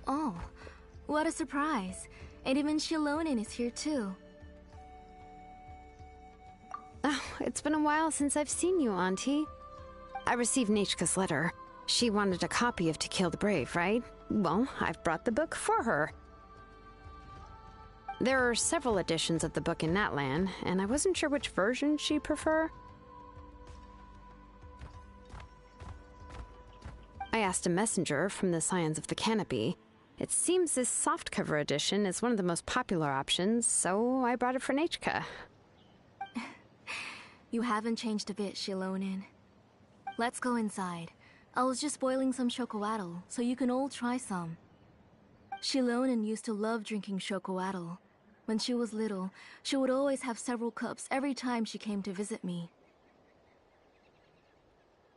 Oh, what a surprise. And even Shilonin is here too. Oh, it's been a while since I've seen you, Auntie. I received Nechka's letter. She wanted a copy of To Kill the Brave, right? Well, I've brought the book for her. There are several editions of the book in Natlan, and I wasn't sure which version she'd prefer. I asked a messenger from the Scions of the Canopy. It seems this softcover edition is one of the most popular options, so I brought it for Nechka. You haven't changed a bit, Shilonin. Let's go inside. I was just boiling some chocoatl, so you can all try some. Shilonin used to love drinking chocoatl. When she was little, she would always have several cups every time she came to visit me.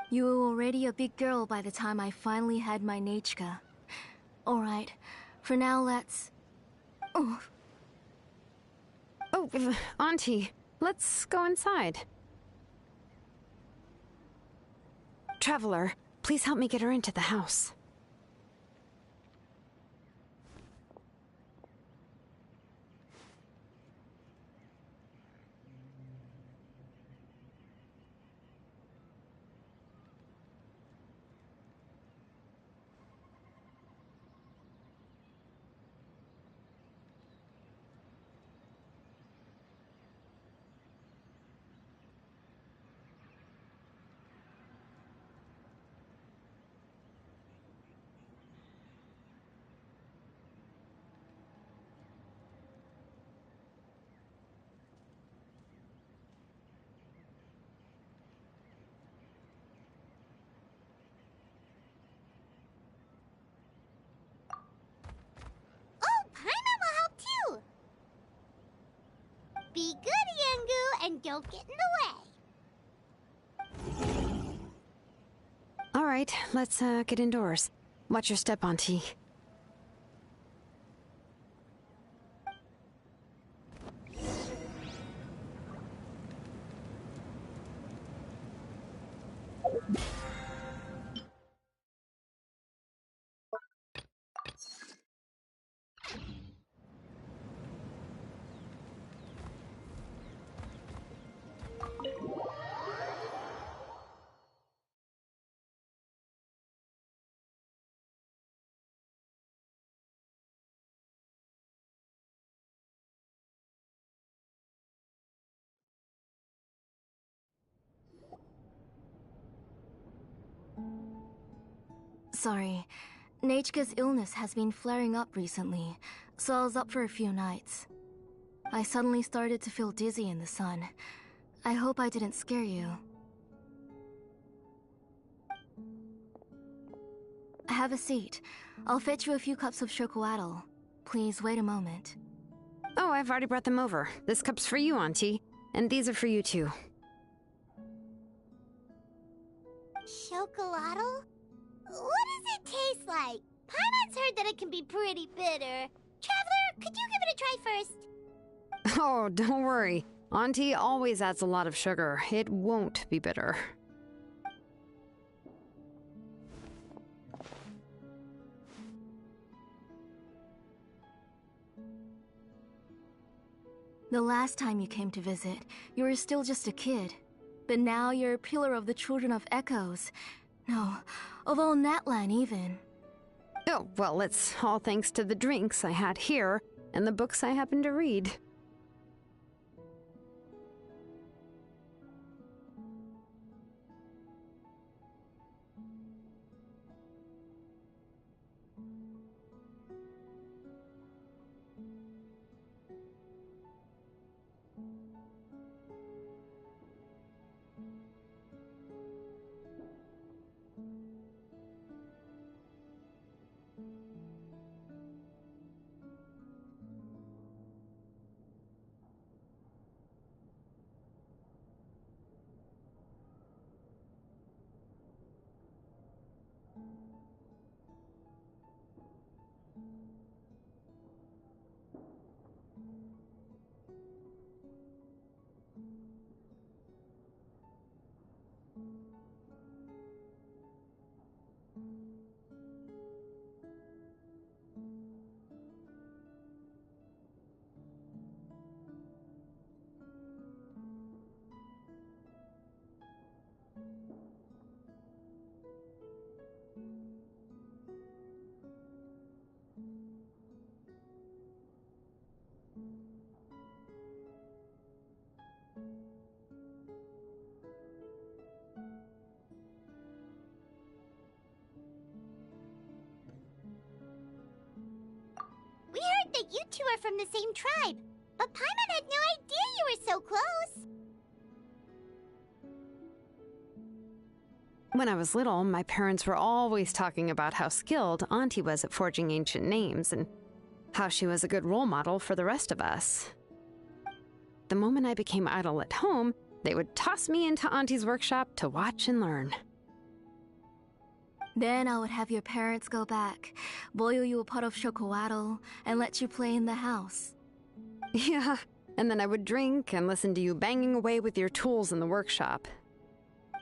You were already a big girl by the time I finally had my Nechka. Alright, for now let's... Oh, Auntie, let's go inside. Traveler, please help me get her into the house. Be good, Yangu, and don't get in the way. All right, let's get indoors. Watch your step, Auntie. sorry. Nechka's illness has been flaring up recently, so I was up for a few nights. I suddenly started to feel dizzy in the sun. I hope I didn't scare you. Have a seat. I'll fetch you a few cups of chocoatl. Please wait a moment. Oh, I've already brought them over. This cup's for you, Auntie. And these are for you, too. Chocolatl? What does it taste like? Paimon's heard that it can be pretty bitter. Traveler, could you give it a try first? Oh, don't worry. Auntie always adds a lot of sugar. It won't be bitter. The last time you came to visit, you were still just a kid. But now you're a pillar of the Children of Echoes. No, of all Natlan even. Oh, well, it's all thanks to the drinks I had here and the books I happened to read. that you two are from the same tribe, but Paimon had no idea you were so close. When I was little, my parents were always talking about how skilled Auntie was at forging ancient names and how she was a good role model for the rest of us. The moment I became idle at home, they would toss me into Auntie's workshop to watch and learn. Then I would have your parents go back, boil you a pot of chocolatl, and let you play in the house. Yeah, and then I would drink and listen to you banging away with your tools in the workshop.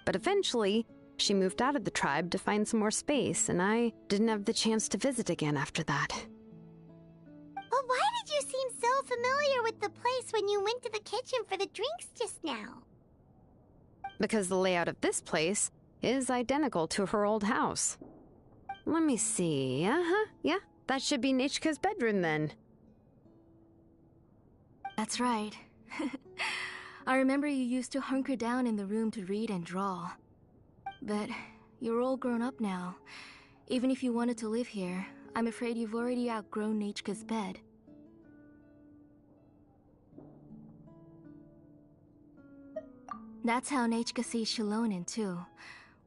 But eventually, she moved out of the tribe to find some more space, and I didn't have the chance to visit again after that. But why did you seem so familiar with the place when you went to the kitchen for the drinks just now? Because the layout of this place is identical to her old house. Let me see. Yeah, that should be Nechka's bedroom then. That's right. I remember you used to hunker down in the room to read and draw. But you're all grown up now. Even if you wanted to live here, I'm afraid you've already outgrown Nechka's bed. That's how Nechka sees Shilonen too.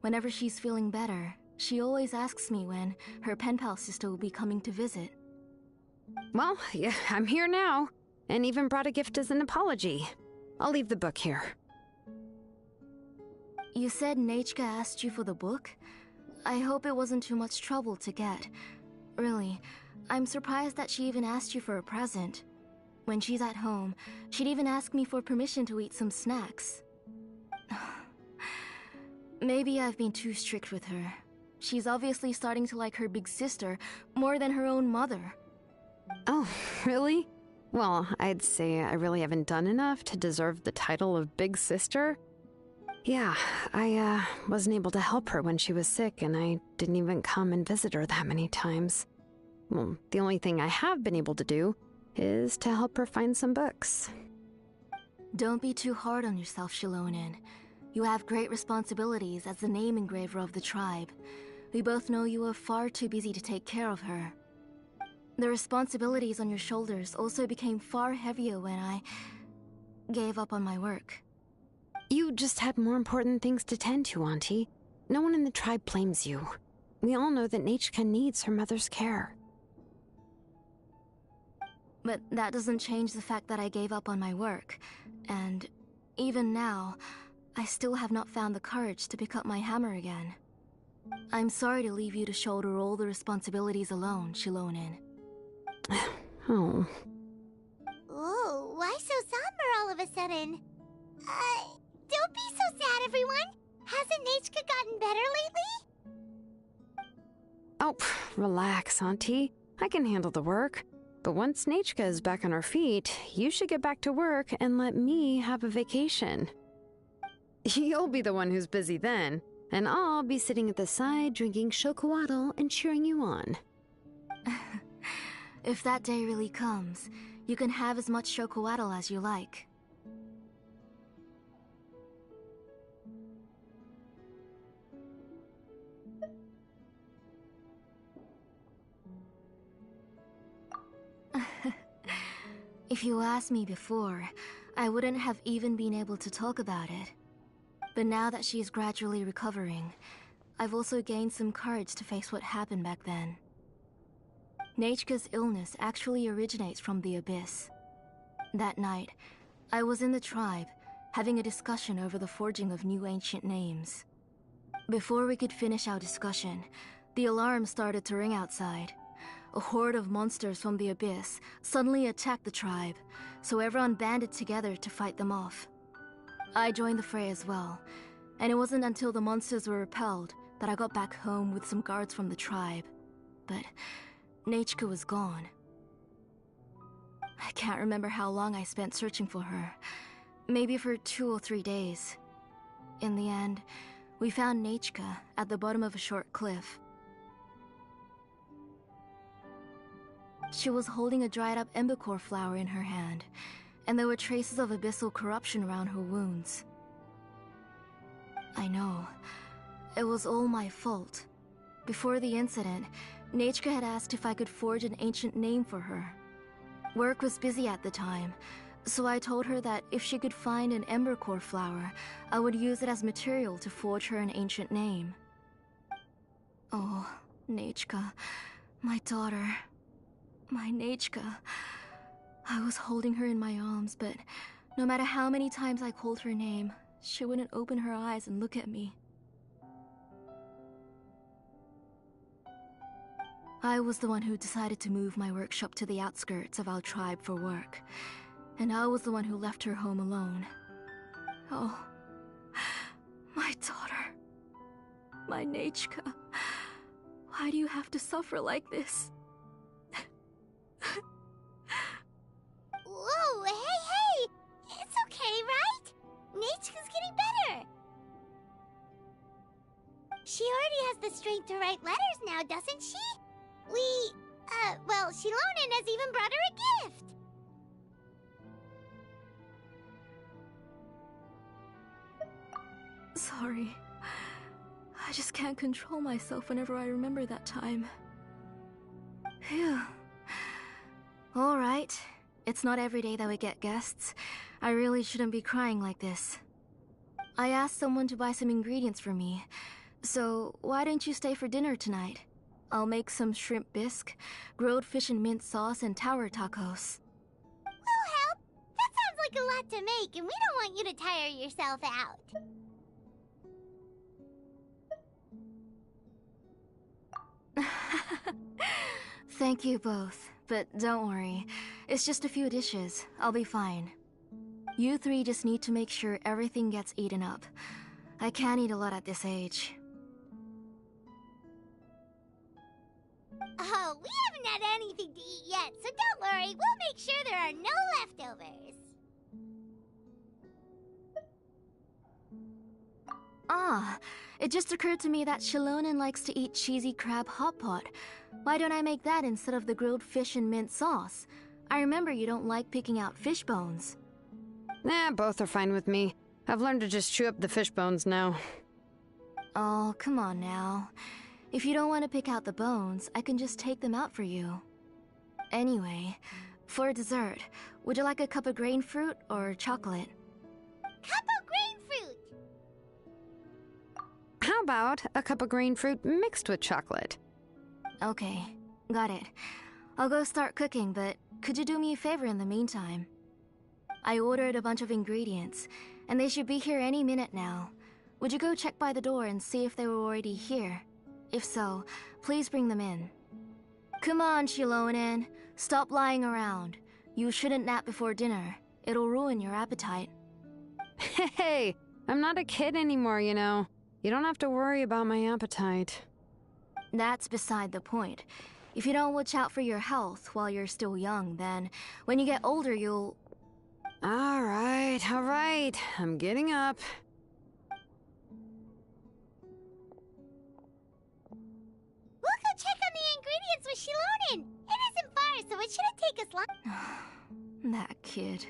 Whenever she's feeling better, she always asks me when her pen pal sister will be coming to visit. Well, yeah, I'm here now, and even brought a gift as an apology. I'll leave the book here. You said Nechka asked you for the book? I hope it wasn't too much trouble to get. Really, I'm surprised that she even asked you for a present. When she's at home, she'd even ask me for permission to eat some snacks. Maybe I've been too strict with her. She's obviously starting to like her big sister more than her own mother. Oh, really? Well, I'd say I really haven't done enough to deserve the title of big sister. Yeah, I wasn't able to help her when she was sick, and I didn't even come and visit her that many times. Well, the only thing I have been able to do is to help her find some books. Don't be too hard on yourself, Shilonen. You have great responsibilities as the name engraver of the tribe. We both know you are far too busy to take care of her. The responsibilities on your shoulders also became far heavier when I gave up on my work. You just had more important things to tend to, Auntie. No one in the tribe blames you. We all know that Nechka needs her mother's care. But that doesn't change the fact that I gave up on my work. And even now, I still have not found the courage to pick up my hammer again. I'm sorry to leave you to shoulder all the responsibilities alone, Shilonen. Oh. Ooh, why so somber all of a sudden? Don't be so sad, everyone. Hasn't Nechka gotten better lately? Oh, relax, Auntie. I can handle the work. But once Nechka is back on her feet, you should get back to work and let me have a vacation. You'll be the one who's busy then, and I'll be sitting at the side drinking chocolatl and cheering you on. If that day really comes, you can have as much chocolatl as you like. If you asked me before, I wouldn't have even been able to talk about it. But now that she's gradually recovering, I've also gained some courage to face what happened back then. Nechka's illness actually originates from the Abyss. That night, I was in the tribe, having a discussion over the forging of new ancient names. Before we could finish our discussion, the alarm started to ring outside. A horde of monsters from the Abyss suddenly attacked the tribe, so everyone banded together to fight them off. I joined the fray as well, and it wasn't until the monsters were repelled that I got back home with some guards from the tribe. But Nechka was gone. I can't remember how long I spent searching for her. Maybe for 2 or 3 days. In the end, we found Nechka at the bottom of a short cliff. She was holding a dried-up embercore flower in her hand, and there were traces of abyssal corruption around her wounds. I know. It was all my fault. Before the incident, Nechka had asked if I could forge an ancient name for her. Work was busy at the time, so I told her that if she could find an embercore flower, I would use it as material to forge her an ancient name. Oh, Nechka, my daughter. My Nechka. I was holding her in my arms, but no matter how many times I called her name, she wouldn't open her eyes and look at me. I was the one who decided to move my workshop to the outskirts of our tribe for work, and I was the one who left her home alone. Oh, my daughter. My Nechka. Why do you have to suffer like this? Whoa, hey! It's okay, right? Nechka's getting better. She already has the strength to write letters now, doesn't she? Well, Shilonen has even brought her a gift. Sorry. I just can't control myself whenever I remember that time. Phew. Alright. It's not every day that we get guests. I really shouldn't be crying like this. I asked someone to buy some ingredients for me. So, why don't you stay for dinner tonight? I'll make some shrimp bisque, grilled fish and mint sauce, and tower tacos. We'll help. That sounds like a lot to make, and we don't want you to tire yourself out. Thank you both, but don't worry. It's just a few dishes. I'll be fine. You three just need to make sure everything gets eaten up. I can't eat a lot at this age. Oh, we haven't had anything to eat yet, so don't worry. We'll make sure there are no leftovers. Ah, it just occurred to me that Shilonen likes to eat cheesy crab hot pot. Why don't I make that instead of the grilled fish and mint sauce? I remember you don't like picking out fish bones. Nah, both are fine with me. I've learned to just chew up the fish bones now. Oh, come on now. If you don't want to pick out the bones, I can just take them out for you. Anyway, for dessert, would you like a cup of grain fruit or chocolate? Cup of grain fruit! How about a cup of green fruit mixed with chocolate? Okay, got it. I'll go start cooking, but could you do me a favor in the meantime? I ordered a bunch of ingredients, and they should be here any minute now. Would you go check by the door and see if they were already here? If so, please bring them in. Come on, Shilonen. Stop lying around. You shouldn't nap before dinner. It'll ruin your appetite. Hey, I'm not a kid anymore, you know. You don't have to worry about my appetite. That's beside the point. If you don't watch out for your health while you're still young, then when you get older, you'll... All right. I'm getting up. We'll go check on the ingredients with Shilonen. It isn't far, so it shouldn't take us long. That kid.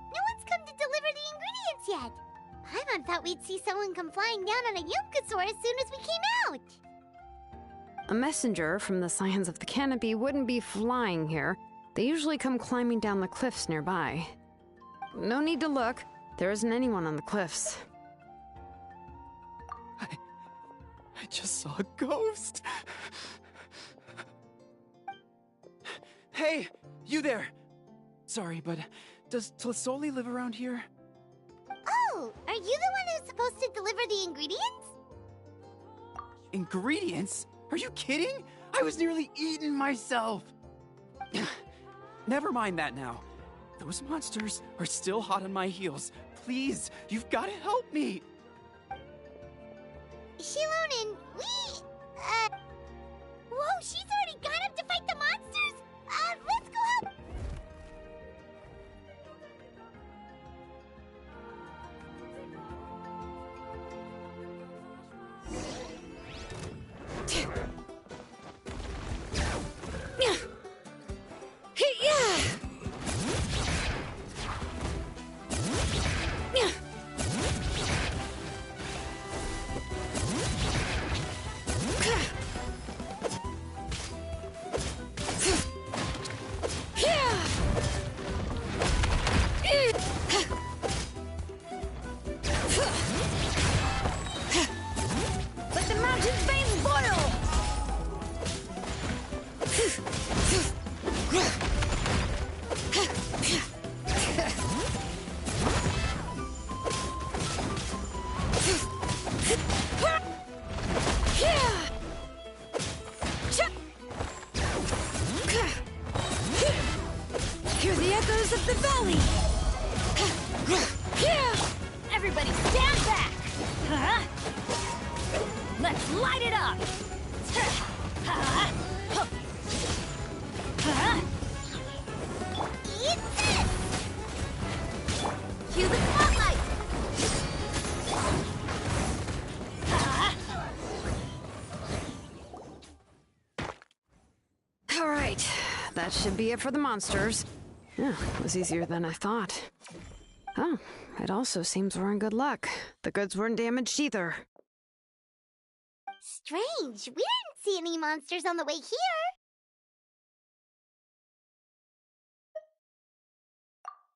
No one's come to deliver the ingredients yet. Paimon thought we'd see someone come flying down on a Yumkasaur as soon as we came out. A messenger from the Scions of the Canopy wouldn't be flying here. They usually come climbing down the cliffs nearby. No need to look. There isn't anyone on the cliffs. I just saw a ghost. Hey, you there! Sorry, but does Tlisoli live around here? Oh, Oh, are you the one who's supposed to deliver the ingredients? Ingredients? Are you kidding? I was nearly eating myself! Never mind that now. Those monsters are still hot on my heels. Please, you've got to help me! Shilonen, Whoa, she's already gone up to fight the monsters! Let's go help! Let the mountain's veins boil! Hear the echoes of the valley! Everybody stand back! Let's light it up! Eat this! Cue the spotlight! All right, that should be it for the monsters. Yeah, it was easier than I thought. Oh, it also seems we're in good luck. The goods weren't damaged either. Strange, we didn't see any monsters on the way here.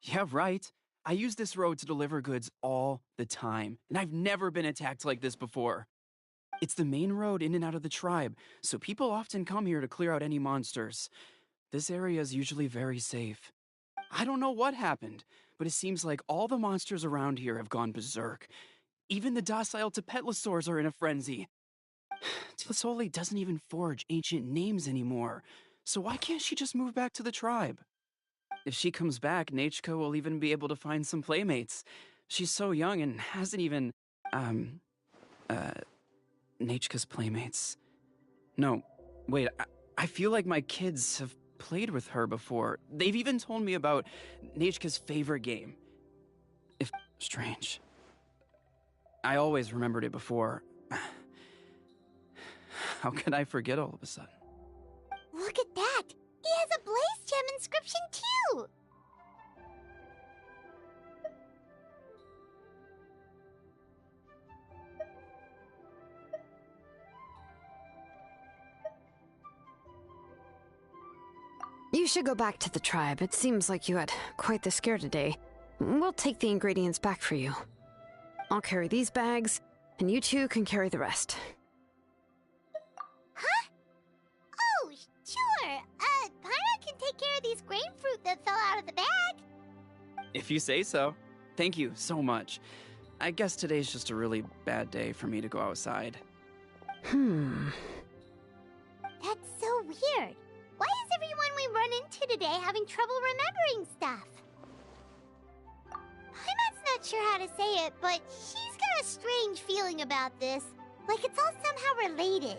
Yeah, right. I use this road to deliver goods all the time, and I've never been attacked like this before. It's the main road in and out of the tribe, so people often come here to clear out any monsters. This area is usually very safe. I don't know what happened, but it seems like all the monsters around here have gone berserk. Even the docile Tepetlosaurs are in a frenzy. Tlisoli doesn't even forge ancient names anymore, so why can't she just move back to the tribe? If she comes back, Nachka will even be able to find some playmates. She's so young and hasn't even, Nachka's playmates. No, wait, I feel like my kids have played with her before. They've even told me about Nachka's favorite game. If strange. I always remembered it before. How could I forget all of a sudden? Look at that! He has a Blaze Gem inscription too! You should go back to the tribe. It seems like you had quite the scare today. We'll take the ingredients back for you. I'll carry these bags, and you two can carry the rest. Huh? Oh, sure. Paimon can take care of these grain fruit that fell out of the bag. If you say so. Thank you so much. I guess today's just a really bad day for me to go outside. That's so weird. Why is everyone we run into today having trouble remembering stuff? Paimon's not sure how to say it, but she's got a strange feeling about this. Like it's all somehow related.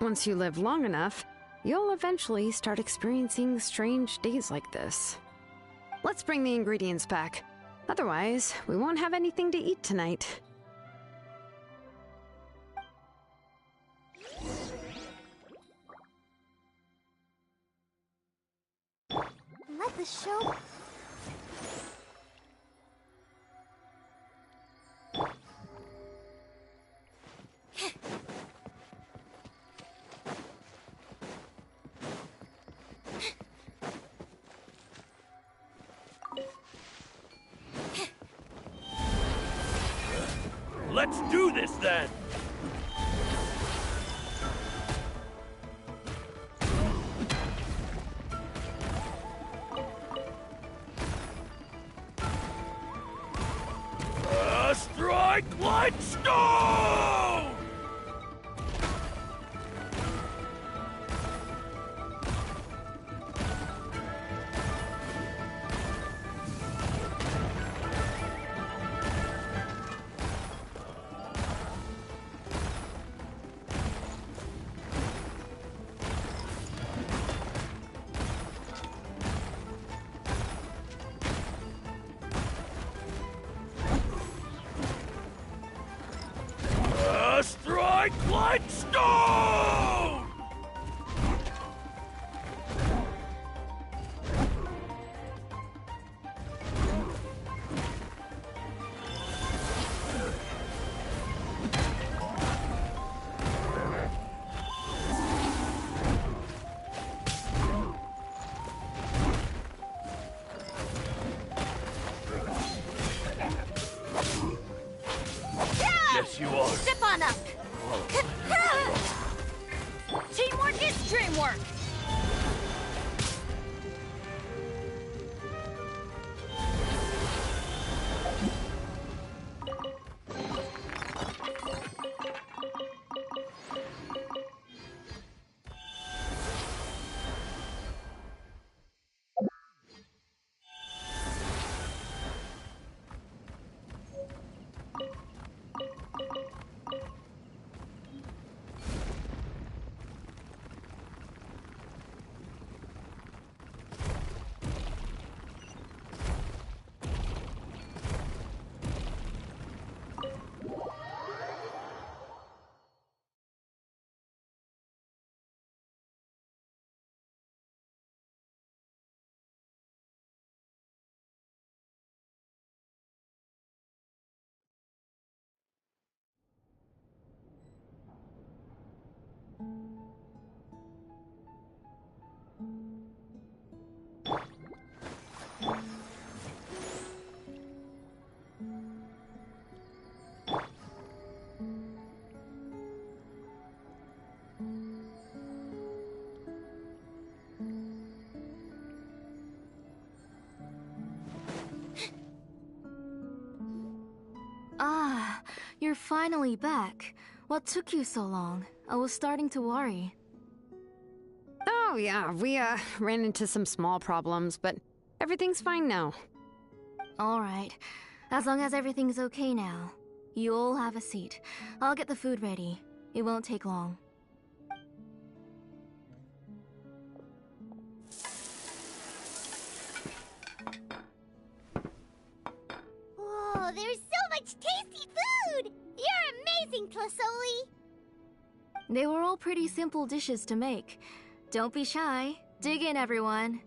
Once you live long enough, you'll eventually start experiencing strange days like this. Let's bring the ingredients back. Otherwise, we won't have anything to eat tonight. Let the show... Let's do this then! Bloodstone! Strike Bloodstone! Yes, you are. Step on up! Teamwork is dreamwork! Ah, you're finally back. What took you so long? I was starting to worry. Oh, yeah, we, ran into some small problems, but everything's fine now. Alright, as long as everything's okay now. You all have a seat. I'll get the food ready. It won't take long. Whoa, there's so much tasty food! You're amazing, Tlasoli! They were all pretty simple dishes to make. Don't be shy. Dig in, everyone.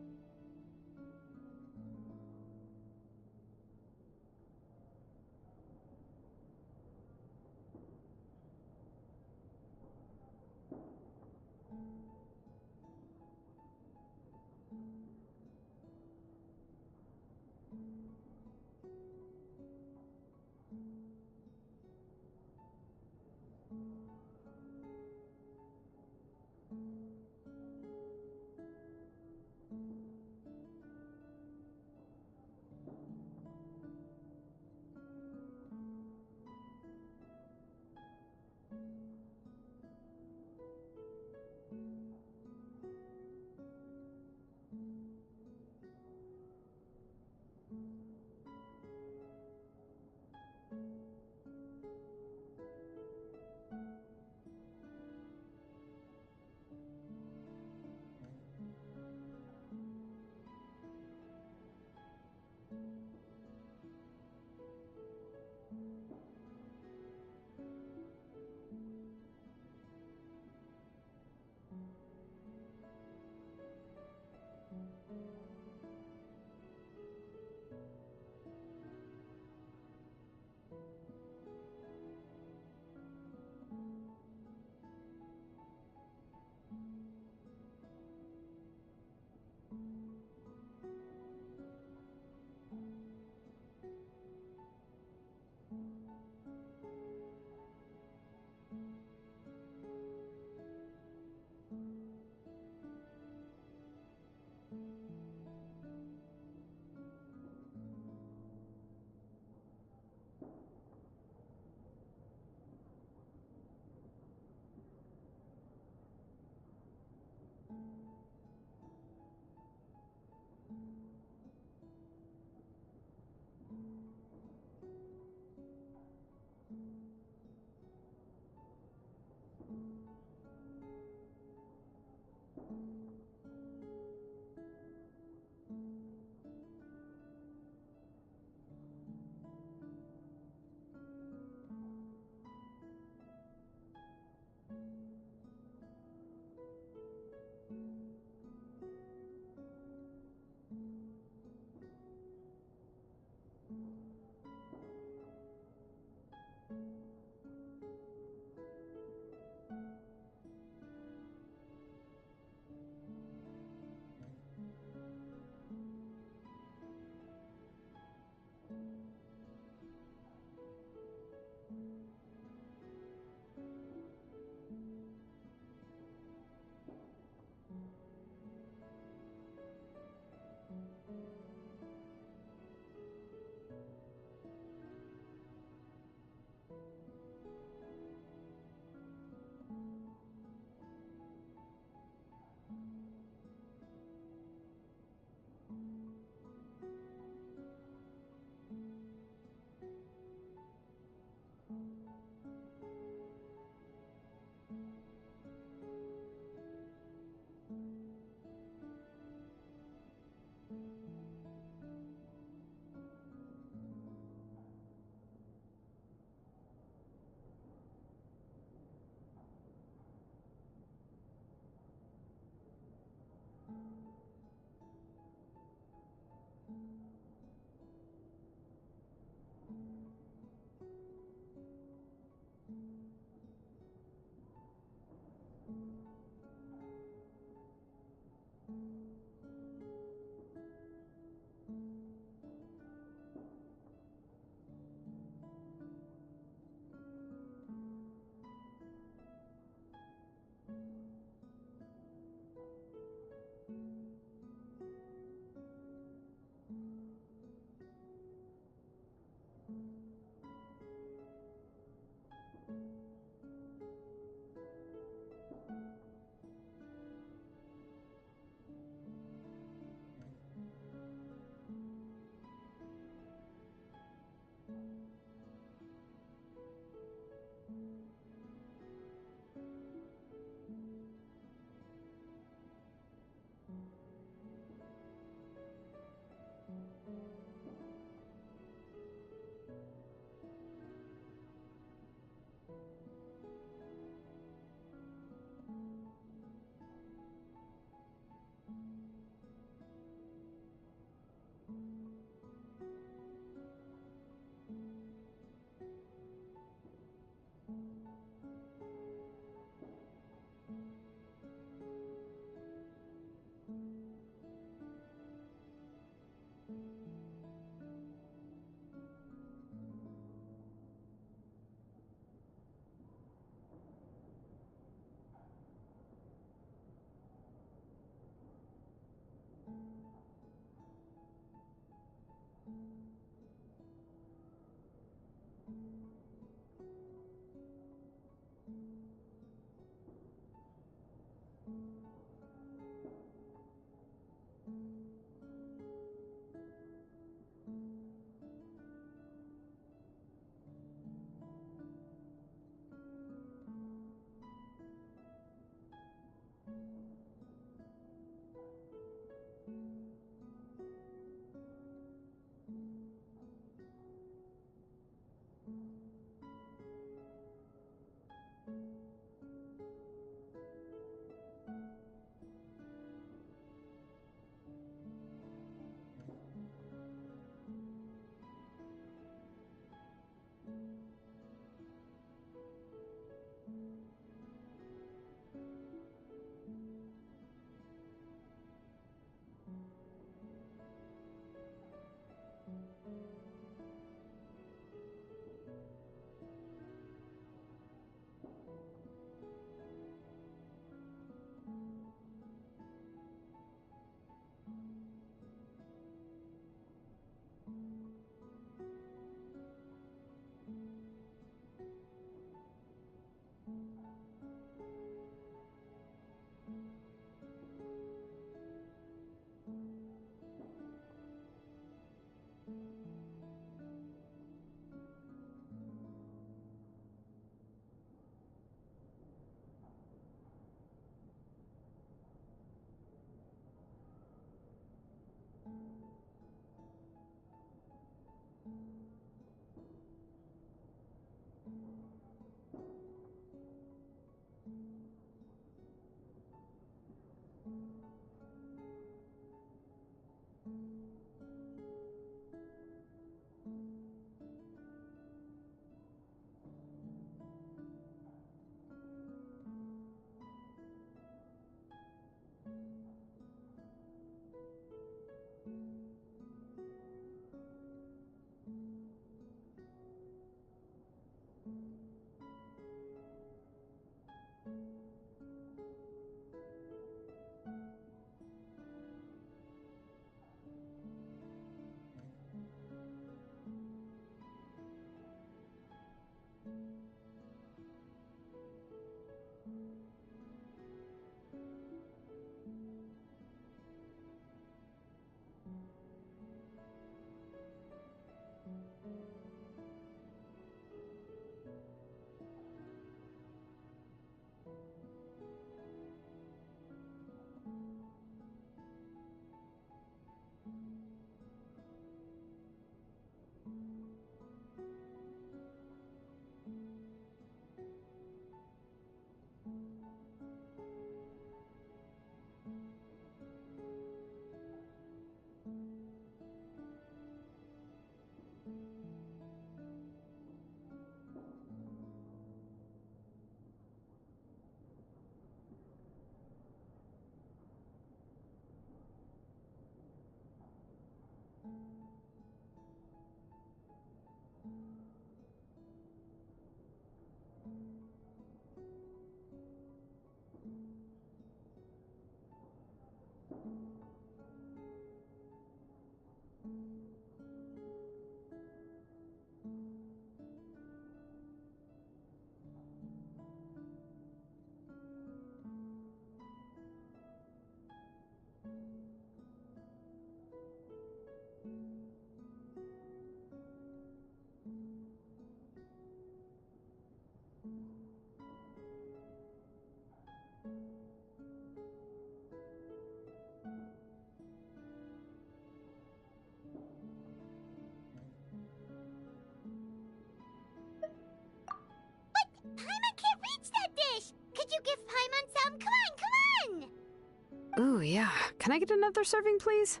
yeah. Can I get another serving, please?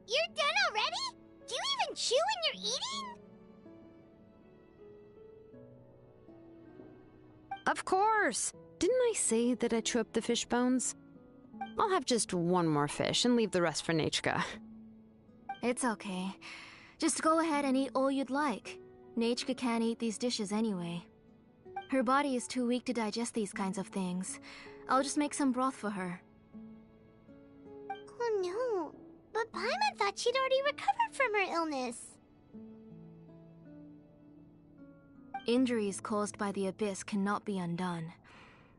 You're done already? Do you even chew when you're eating? Of course! Didn't I say that I chew up the fish bones? I'll have just one more fish and leave the rest for Nachka. It's okay. Just go ahead and eat all you'd like. Nachka can't eat these dishes anyway. Her body is too weak to digest these kinds of things. I'll just make some broth for her. Oh no, but Paimon thought she'd already recovered from her illness. Injuries caused by the abyss cannot be undone.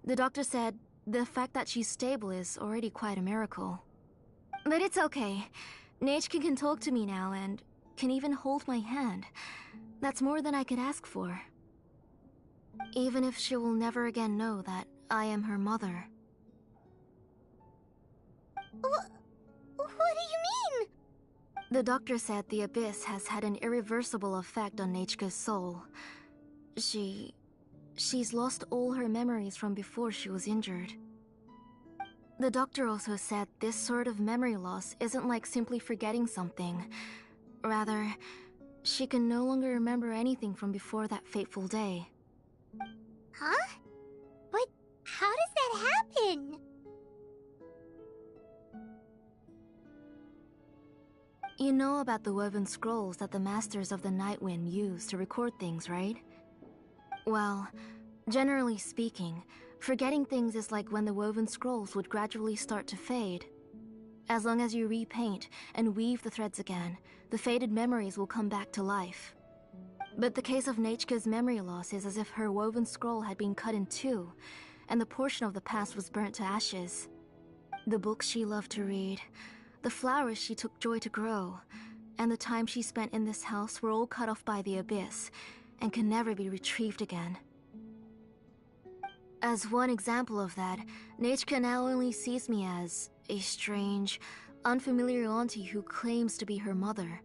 The doctor said the fact that she's stable is already quite a miracle. But it's okay. Nachka can talk to me now and can even hold my hand. That's more than I could ask for. Even if she will never again know that I am her mother. What do you mean? The doctor said the abyss has had an irreversible effect on Nachka's soul. She's lost all her memories from before she was injured. The doctor also said this sort of memory loss isn't like simply forgetting something. Rather, she can no longer remember anything from before that fateful day. Huh? But how does that happen? You know about the woven scrolls that the Masters of the Night Wind use to record things, right? Well, generally speaking, forgetting things is like when the woven scrolls would gradually start to fade. As long as you repaint and weave the threads again, the faded memories will come back to life. But the case of Nachka's memory loss is as if her woven scroll had been cut in two, and the portion of the past was burnt to ashes. The books she loved to read, the flowers she took joy to grow, and the time she spent in this house were all cut off by the abyss, and can never be retrieved again. As one example of that, Nachka now only sees me as a strange, unfamiliar auntie who claims to be her mother.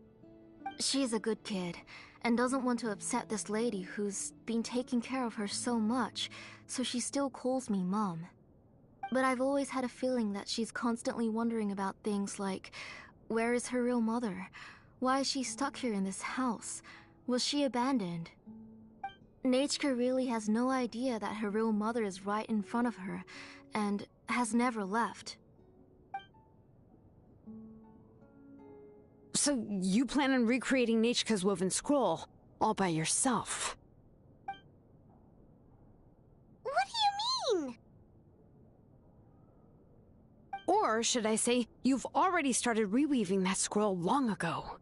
She's a good kid, and doesn't want to upset this lady who's been taking care of her so much, so she still calls me Mom. But I've always had a feeling that she's constantly wondering about things like, where is her real mother? Why is she stuck here in this house? Was she abandoned? Nachka really has no idea that her real mother is right in front of her, and has never left. So you plan on recreating Nachka's woven scroll, all by yourself? What do you mean? Or should I say, you've already started reweaving that scroll long ago?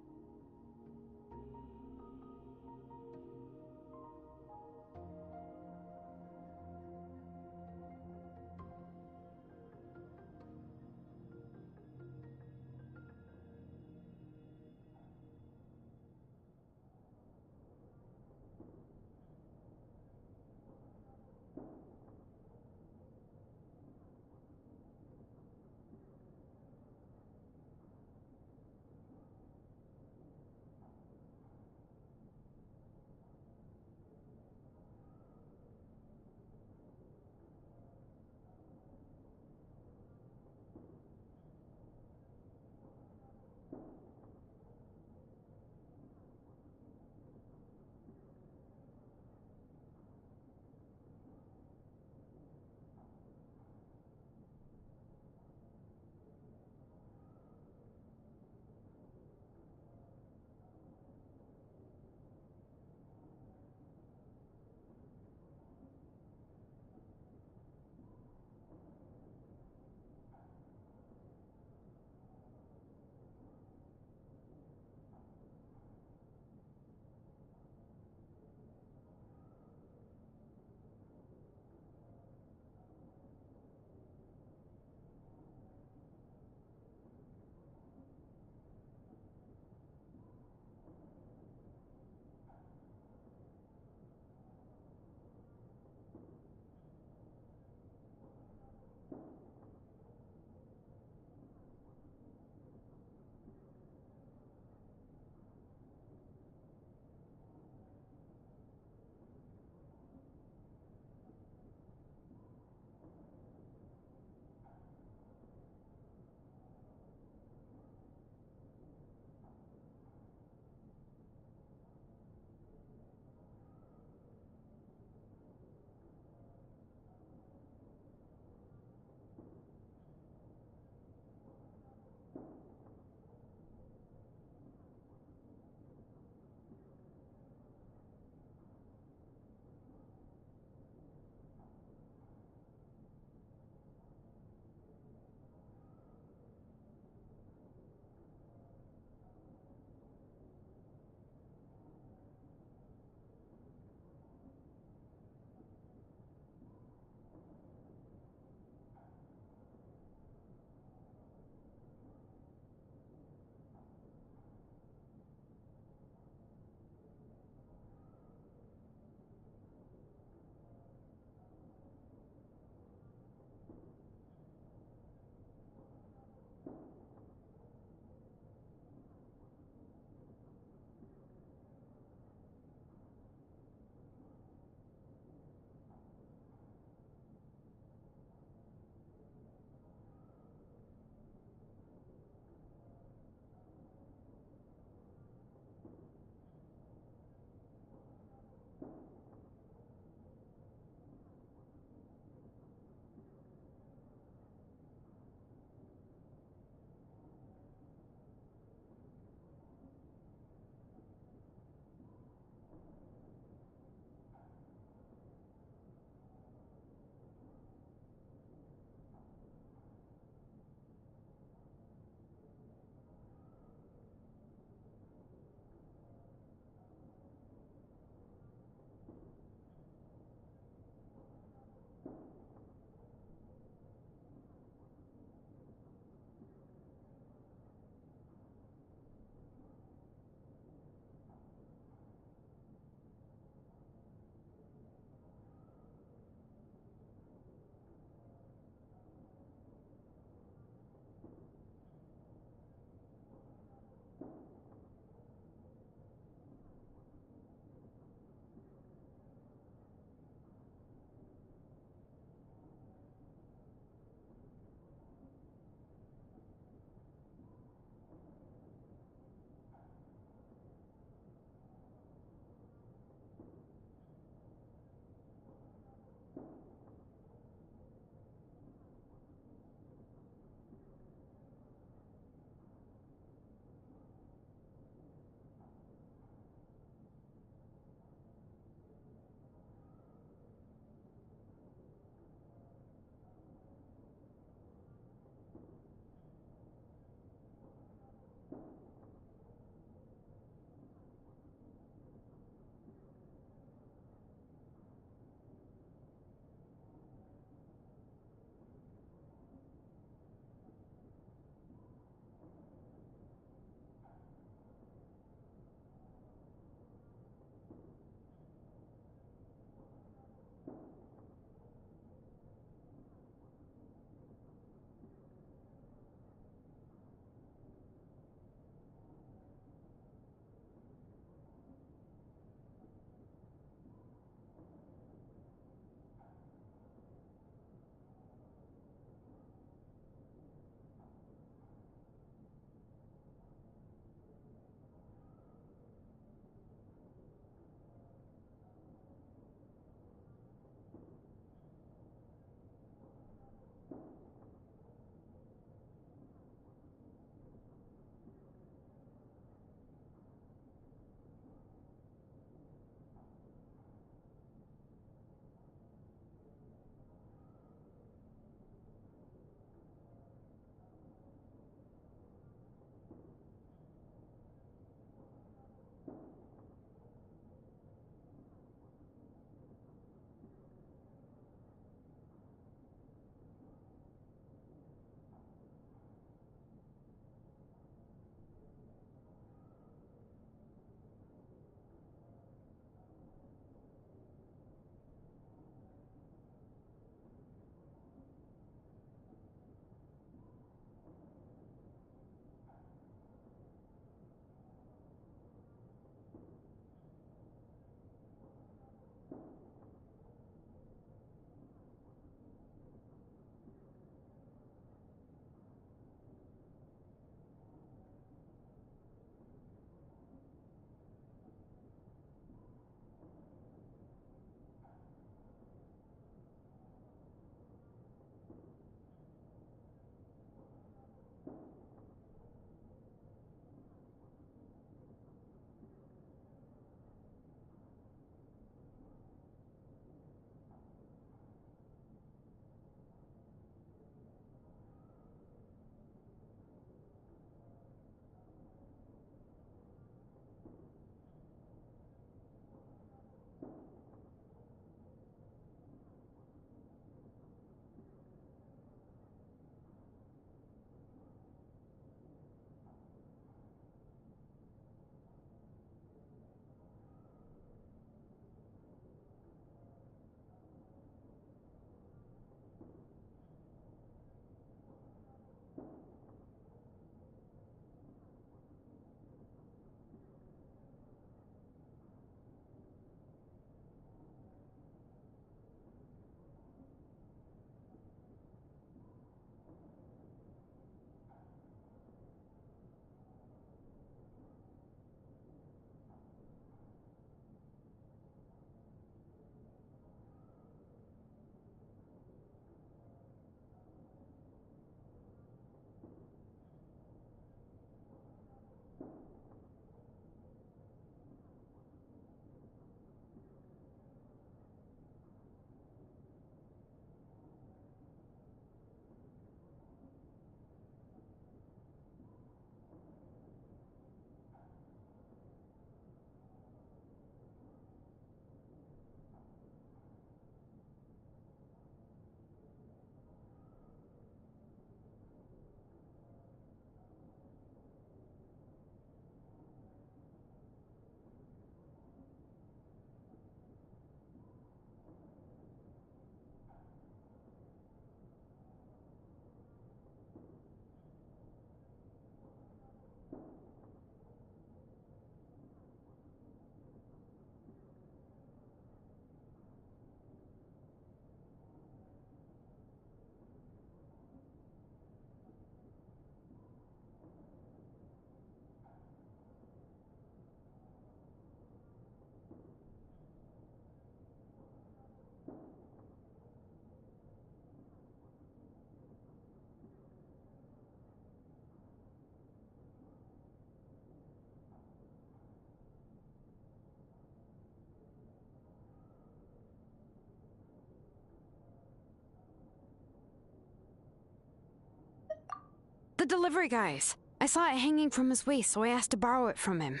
delivery guy's. I saw it hanging from his waist, so I asked to borrow it from him.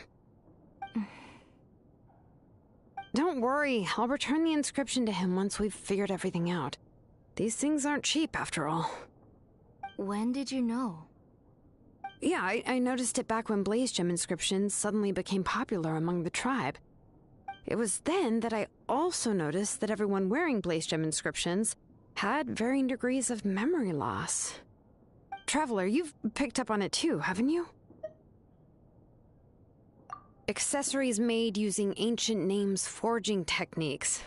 Don't worry, I'll return the inscription to him once we've figured everything out. These things aren't cheap, after all. When did you know? Yeah, I noticed it back when Blaze Gem inscriptions suddenly became popular among the tribe. It was then that I also noticed that everyone wearing Blaze Gem inscriptions had varying degrees of memory loss. Traveler, you've picked up on it too, haven't you? Accessories made using ancient names forging techniques.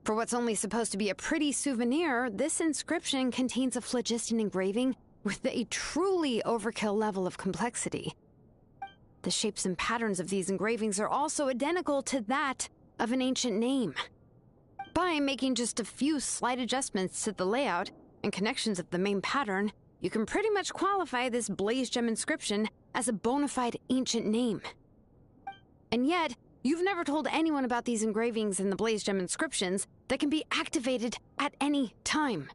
For what's only supposed to be a pretty souvenir, this inscription contains a phlogiston engraving with a truly overkill level of complexity. The shapes and patterns of these engravings are also identical to that of an ancient name. By making just a few slight adjustments to the layout and connections of the main pattern, you can pretty much qualify this Blaze Gem inscription as a bona fide ancient name. And yet, you've never told anyone about these engravings in the Blaze Gem inscriptions that can be activated at any time.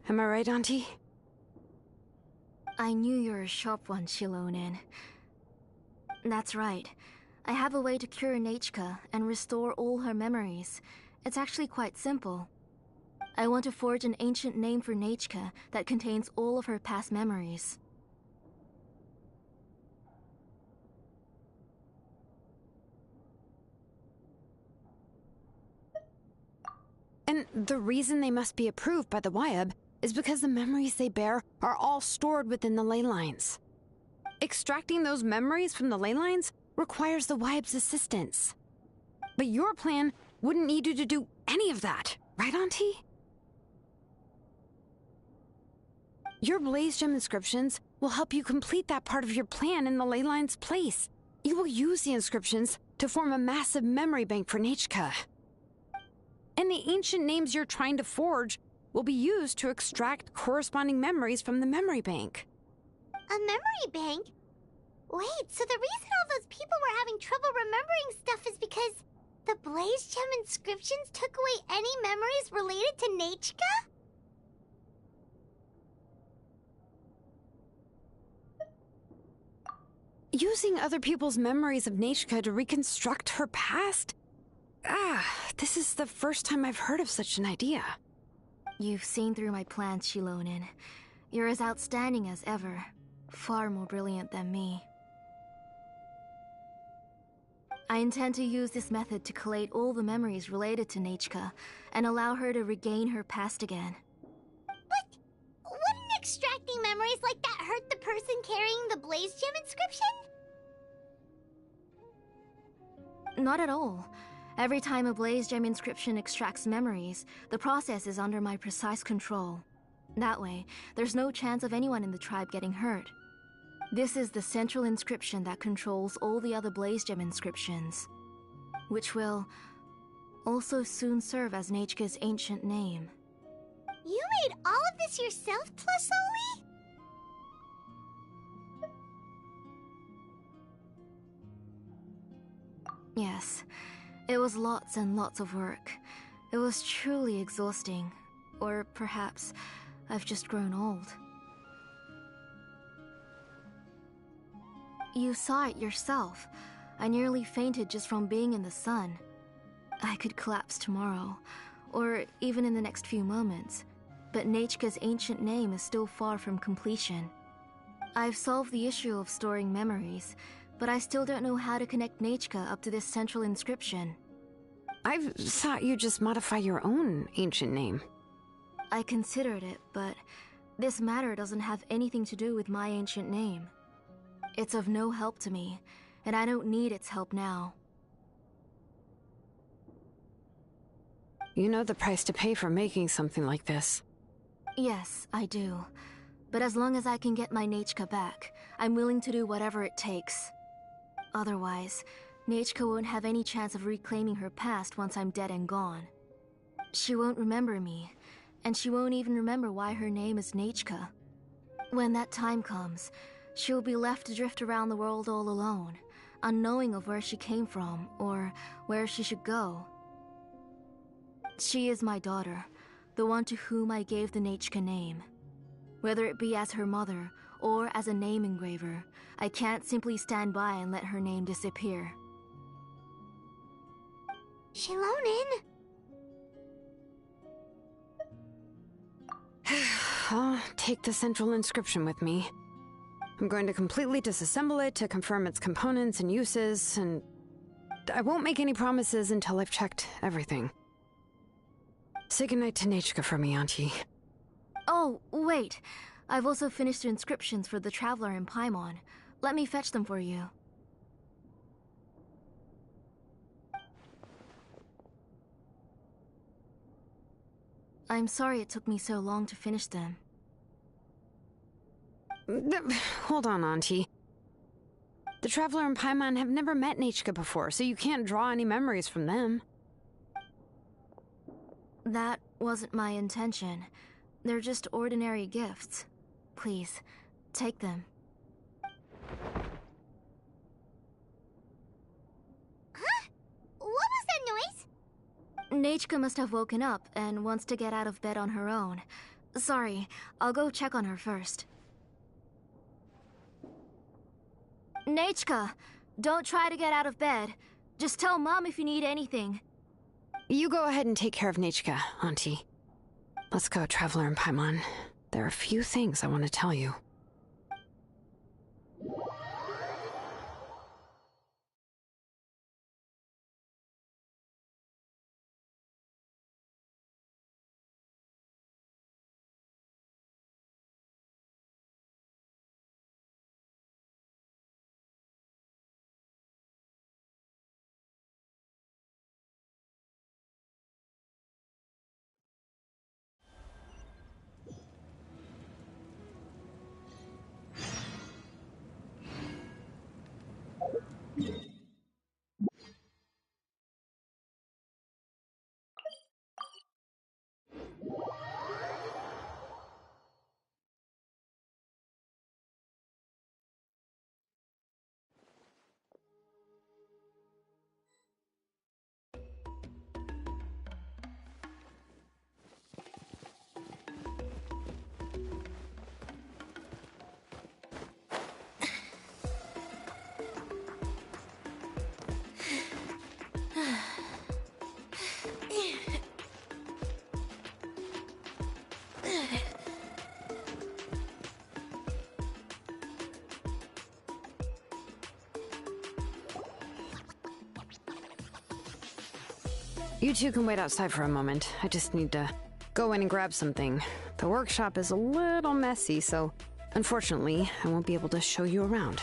Am I right, Auntie? I knew you were a sharp one, Shilonen. That's right. I have a way to cure Nechka and restore all her memories. It's actually quite simple. I want to forge an ancient name for Nechka that contains all of her past memories. And the reason they must be approved by the Wyab is because the memories they bear are all stored within the ley lines. Extracting those memories from the ley lines requires the Wyab's assistance. But your plan wouldn't need you to do any of that, right, Auntie? Your Blaze Gem inscriptions will help you complete that part of your plan in the ley line's place. You will use the inscriptions to form a massive memory bank for Nechka. And the ancient names you're trying to forge will be used to extract corresponding memories from the memory bank. A memory bank? Wait, so the reason all those people were having trouble remembering stuff is because the Blaze Gem inscriptions took away any memories related to Nechka? Using other people's memories of Nechka to reconstruct her past? This is the first time I've heard of such an idea. You've seen through my plans, Shilonen. You're as outstanding as ever. Far more brilliant than me. I intend to use this method to collate all the memories related to Nechka and allow her to regain her past again. But wouldn't extracting memories like that hurt the person carrying the Blaze Gem inscription? Not at all. Every time a Blaze Gem inscription extracts memories, the process is under my precise control. That way, there's no chance of anyone in the tribe getting hurt. This is the central inscription that controls all the other Blaze Gem inscriptions, which will also soon serve as Nechka's ancient name. You made all of this yourself, Tlasoli? Yes. It was lots and lots of work. It was truly exhausting. Or perhaps I've just grown old. You saw it yourself. I nearly fainted just from being in the sun. I could collapse tomorrow, or even in the next few moments. But Nechka's ancient name is still far from completion. I've solved the issue of storing memories, but I still don't know how to connect Nechka up to this central inscription. I've thought you just modify your own ancient name. I considered it, but this matter doesn't have anything to do with my ancient name. It's of no help to me, and I don't need its help now. You know the price to pay for making something like this. Yes, I do. But as long as I can get my Nechka back, I'm willing to do whatever it takes. Otherwise, Nechka won't have any chance of reclaiming her past once I'm dead and gone. She won't remember me, and she won't even remember why her name is Nechka. When that time comes, she'll be left to drift around the world all alone, unknowing of where she came from or where she should go. She is my daughter, the one to whom I gave the Nechka name. Whether it be as her mother or as a name engraver, I can't simply stand by and let her name disappear. Shilonen! I'll take the central inscription with me. I'm going to completely disassemble it to confirm its components and uses, and I won't make any promises until I've checked everything. Say goodnight to Nechka for me, Auntie. Oh, wait. I've also finished the inscriptions for the Traveler in Paimon. Let me fetch them for you. I'm sorry it took me so long to finish them. Hold on, Auntie. The Traveler and Paimon have never met Nechka before, so you can't draw any memories from them. That wasn't my intention. They're just ordinary gifts. Please, take them. Huh? What was that noise? Nechka must have woken up and wants to get out of bed on her own. Sorry, I'll go check on her first. Nechka, don't try to get out of bed. Just tell Mom if you need anything. You go ahead and take care of Nechka, Auntie. Let's go, Traveler and Paimon. There are a few things I want to tell you. You two can wait outside for a moment. I just need to go in and grab something. The workshop is a little messy, so unfortunately, I won't be able to show you around.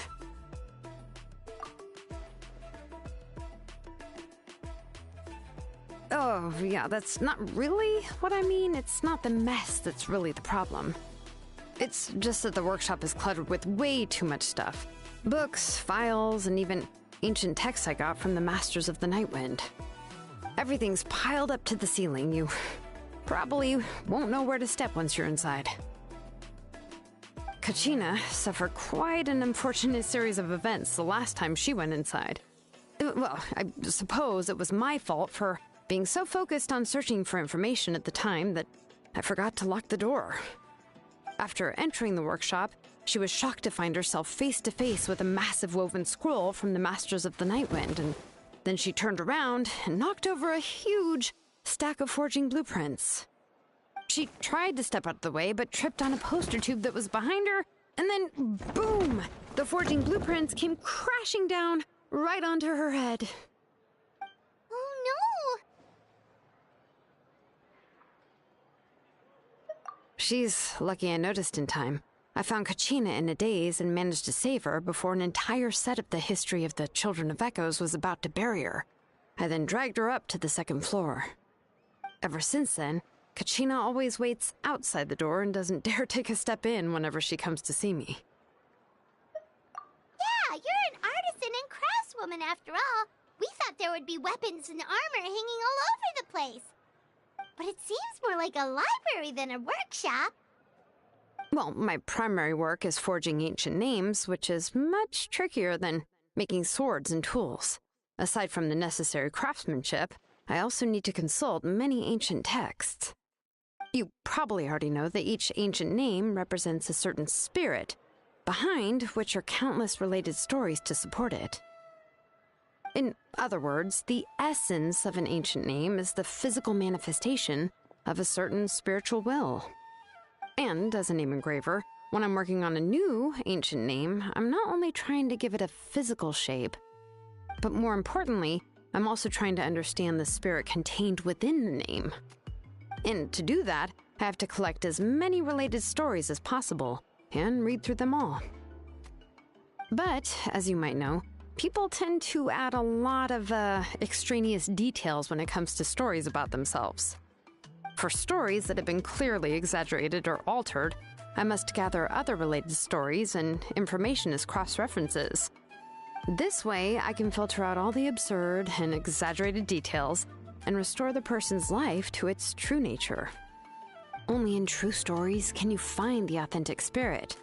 Oh, yeah, that's not really what I mean. It's not the mess that's really the problem. It's just that the workshop is cluttered with way too much stuff. Books, files, and even ancient texts I got from the Masters of the Nightwind. Everything's piled up to the ceiling. You probably won't know where to step once you're inside. Kachina suffered quite an unfortunate series of events the last time she went inside. Well, I suppose it was my fault for being so focused on searching for information at the time that I forgot to lock the door. After entering the workshop, she was shocked to find herself face to face with a massive woven scroll from the Masters of the Nightwind, and then she turned around and knocked over a huge stack of forging blueprints. She tried to step out of the way, but tripped on a poster tube that was behind her, and then, boom! The forging blueprints came crashing down right onto her head. Oh no! She's lucky I noticed in time. I found Kachina in a daze and managed to save her before an entire set of the history of the Children of Echoes was about to bury her. I then dragged her up to the second floor. Ever since then, Kachina always waits outside the door and doesn't dare take a step in whenever she comes to see me. Yeah, you're an artisan and craftswoman after all. We thought there would be weapons and armor hanging all over the place. But it seems more like a library than a workshop. Well, my primary work is forging ancient names, which is much trickier than making swords and tools. Aside from the necessary craftsmanship, I also need to consult many ancient texts. You probably already know that each ancient name represents a certain spirit, behind which are countless related stories to support it. In other words, the essence of an ancient name is the physical manifestation of a certain spiritual will. And as a name engraver, when I'm working on a new ancient name, I'm not only trying to give it a physical shape, but more importantly, I'm also trying to understand the spirit contained within the name. And to do that, I have to collect as many related stories as possible and read through them all. But, as you might know, people tend to add a lot of extraneous details when it comes to stories about themselves. For stories that have been clearly exaggerated or altered, I must gather other related stories and information as cross-references. This way, I can filter out all the absurd and exaggerated details and restore the person's life to its true nature. Only in true stories can you find the authentic spirit.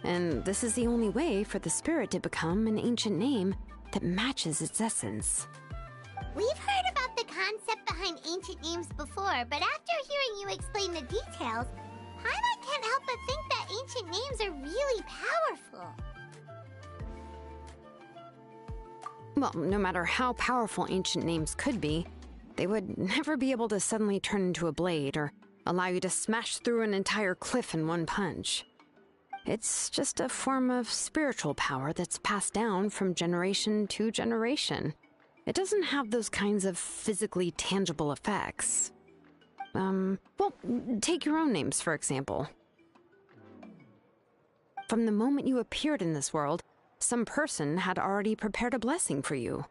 And this is the only way for the spirit to become an ancient name that matches its essence. We've heard about the concept behind ancient names before, but after hearing you explain the details, Paimon can't help but think that ancient names are really powerful. Well, no matter how powerful ancient names could be, they would never be able to suddenly turn into a blade or allow you to smash through an entire cliff in one punch. It's just a form of spiritual power that's passed down from generation to generation. It doesn't have those kinds of physically tangible effects. Well, take your own names, for example. From the moment you appeared in this world, some person had already prepared a blessing for you.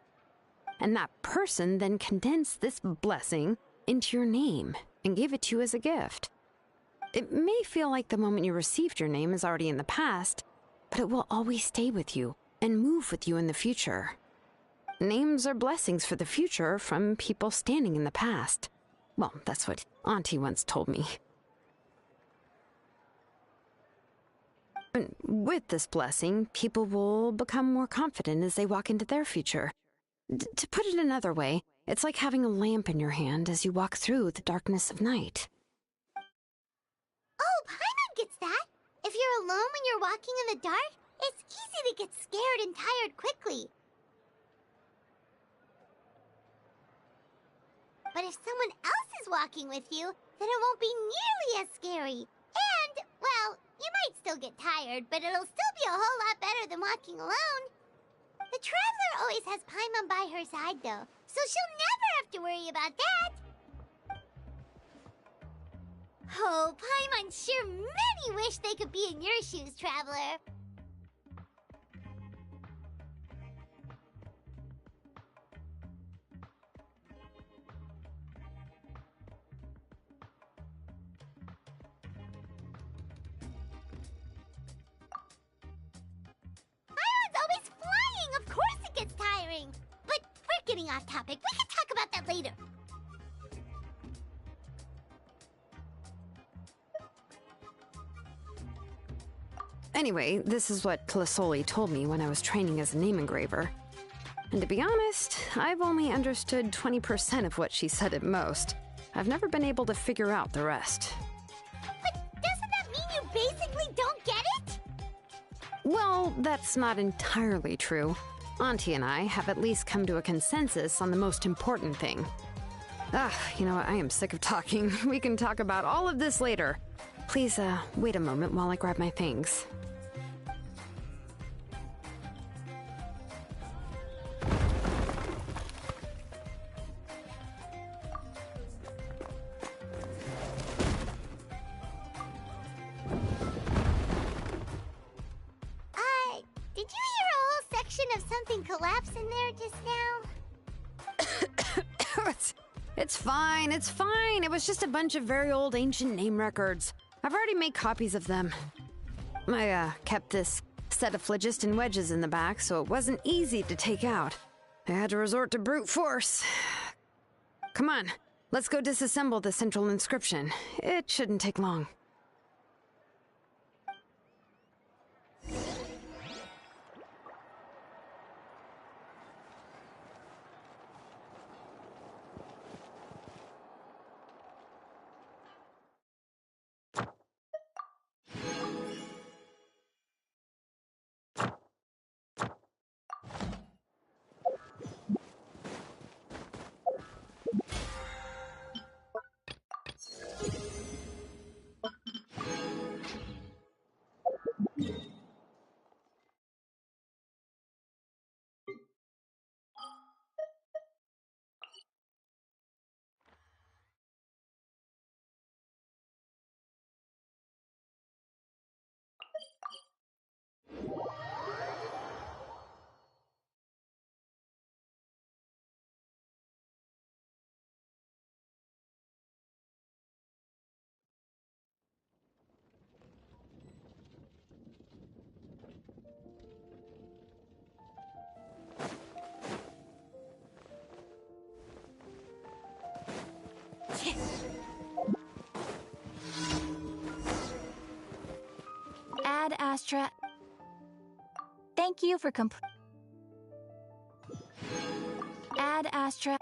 And that person then condensed this blessing into your name and gave it to you as a gift. It may feel like the moment you received your name is already in the past, but it will always stay with you and move with you in the future. Names are blessings for the future from people standing in the past. Well, that's what Auntie once told me. And with this blessing, people will become more confident as they walk into their future. To put it another way, it's like having a lamp in your hand as you walk through the darkness of night. Oh, Paimon gets that. If you're alone when you're walking in the dark, it's easy to get scared and tired quickly. But if someone else is walking with you, then it won't be nearly as scary. And, well, you might still get tired, but it'll still be a whole lot better than walking alone. The Traveler always has Paimon by her side, though, so she'll never have to worry about that. Oh, Paimon sure many wish they could be in your shoes, Traveler. Paimon's always flying! Of course it gets tiring! But we're getting off topic. We can talk about that later. Anyway, this is what Clisoli told me when I was training as a name engraver. And to be honest, I've only understood 20% of what she said at most. I've never been able to figure out the rest. But doesn't that mean you basically don't get it? Well, that's not entirely true. Auntie and I have at least come to a consensus on the most important thing. You know what? I am sick of talking. We can talk about all of this later. Please, wait a moment while I grab my things. Did you hear a whole section of something collapse in there just now? It's fine, it's fine. It was just a bunch of very old ancient name records. I've already made copies of them. I kept this set of phlogiston wedges in the back, so it wasn't easy to take out. I had to resort to brute force. Come on, let's go disassemble the central inscription. It shouldn't take long. Astra. Thank you for Add Astra.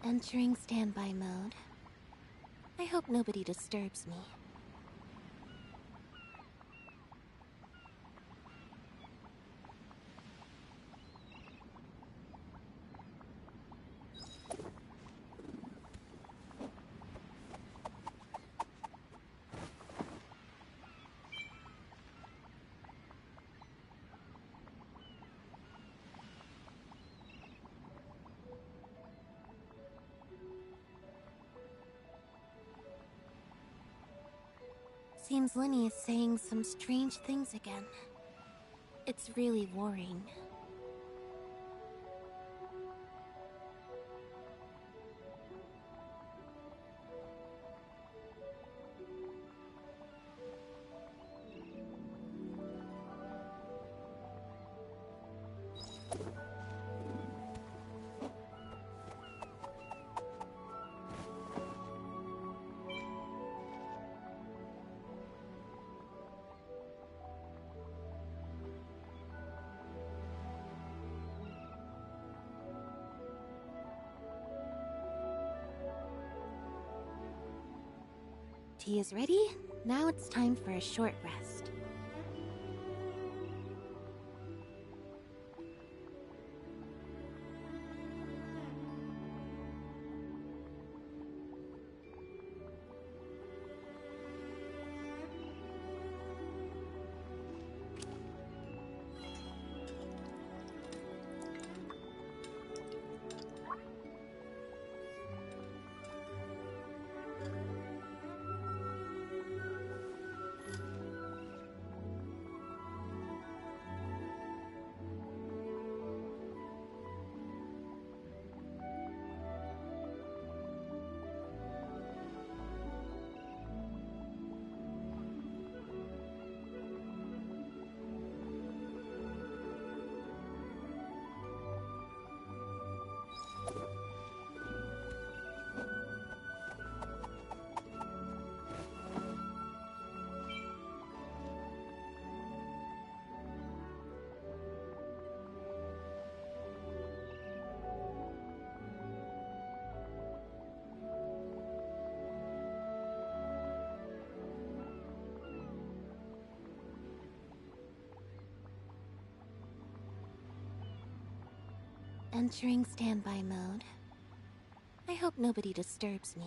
Entering standby mode. I hope nobody disturbs me. Seems Lenny is saying some strange things again. It's really worrying. Tea is ready. Now it's time for a short rest. Entering standby mode. I hope nobody disturbs me.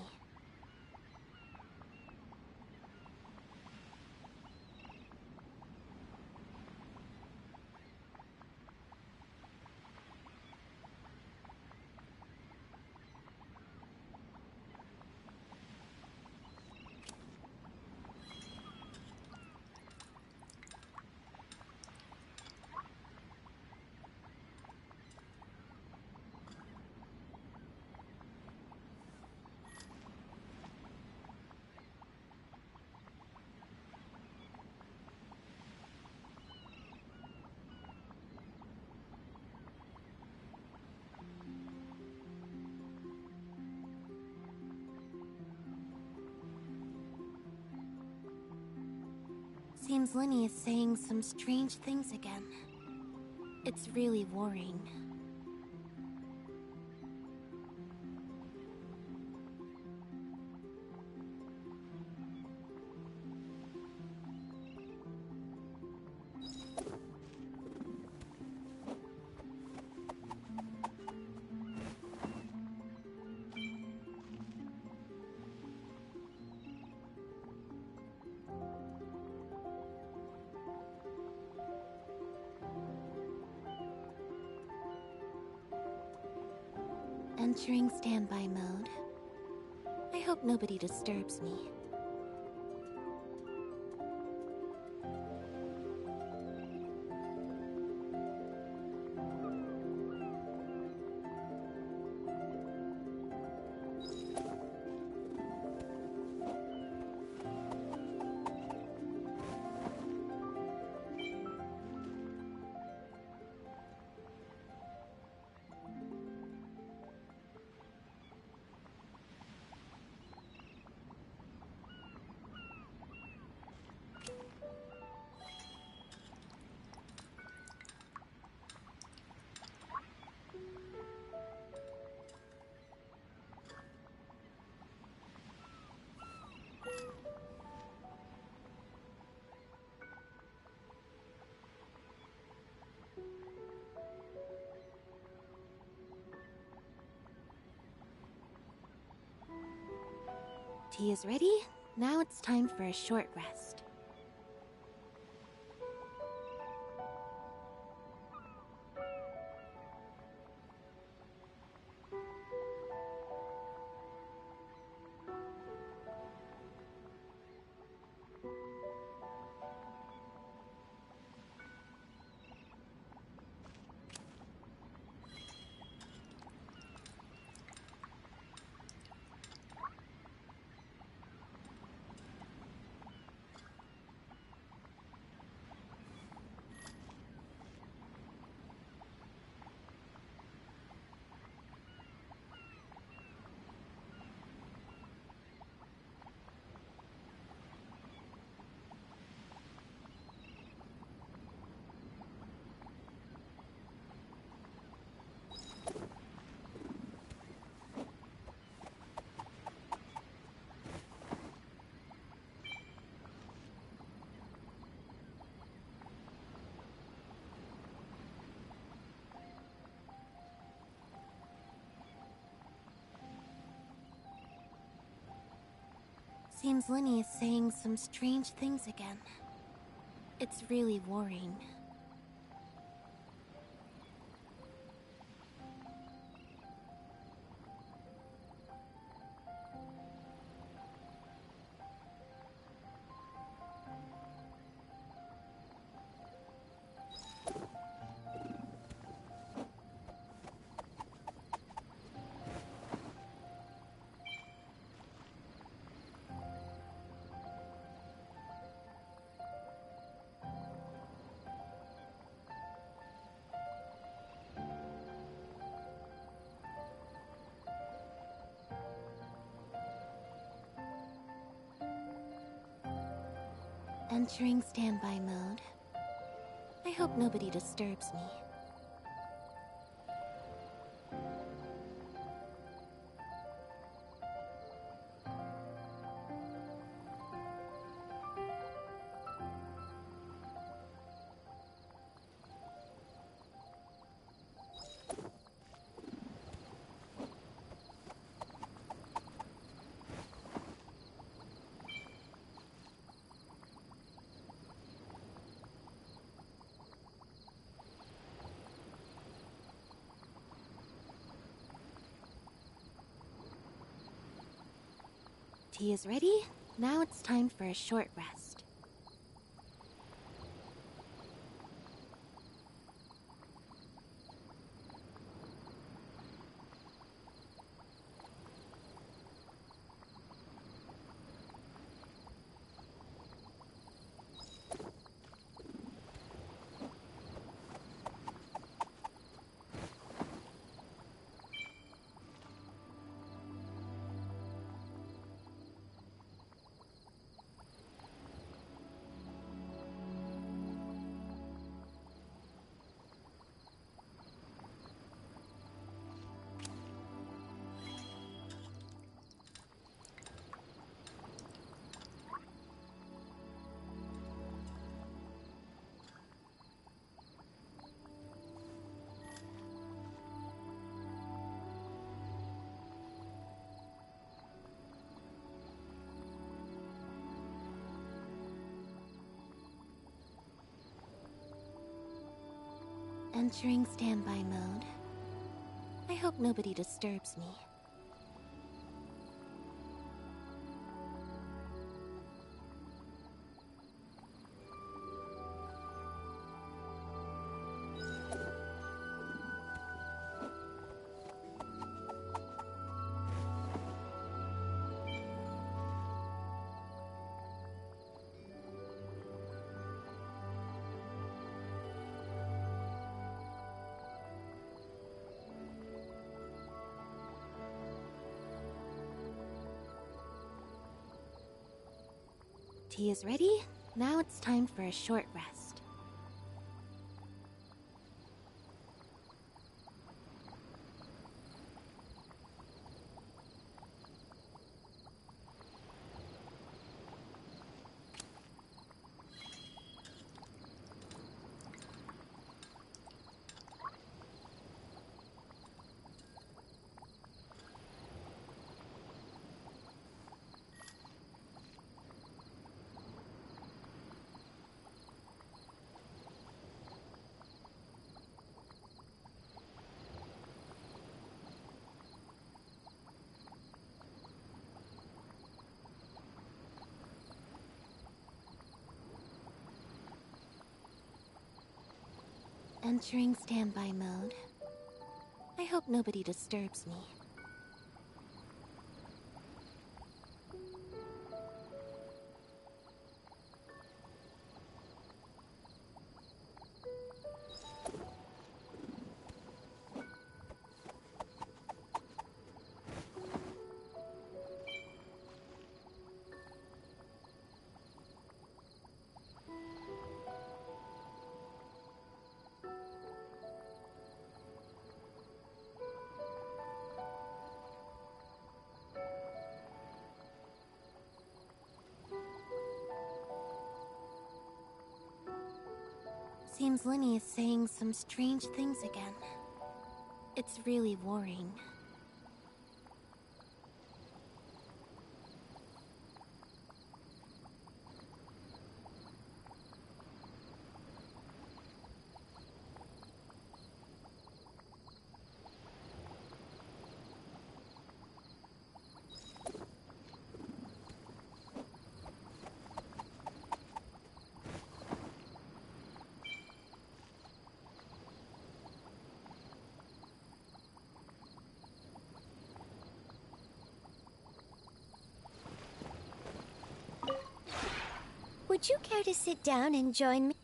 Seems Lenny is saying some strange things again. It's really worrying. Entering standby mode. I hope nobody disturbs me. Tea is ready. Now it's time for a short rest. Seems Linny is saying some strange things again. It's really worrying. Entering standby mode. I hope nobody disturbs me. Tea is ready. Now it's time for a short rest. Entering standby mode. I hope nobody disturbs me. Tea is ready. Now it's time for a short rest. Entering standby mode. I hope nobody disturbs me. Seems Linny is saying some strange things again. It's really worrying. Would you care to sit down and join me?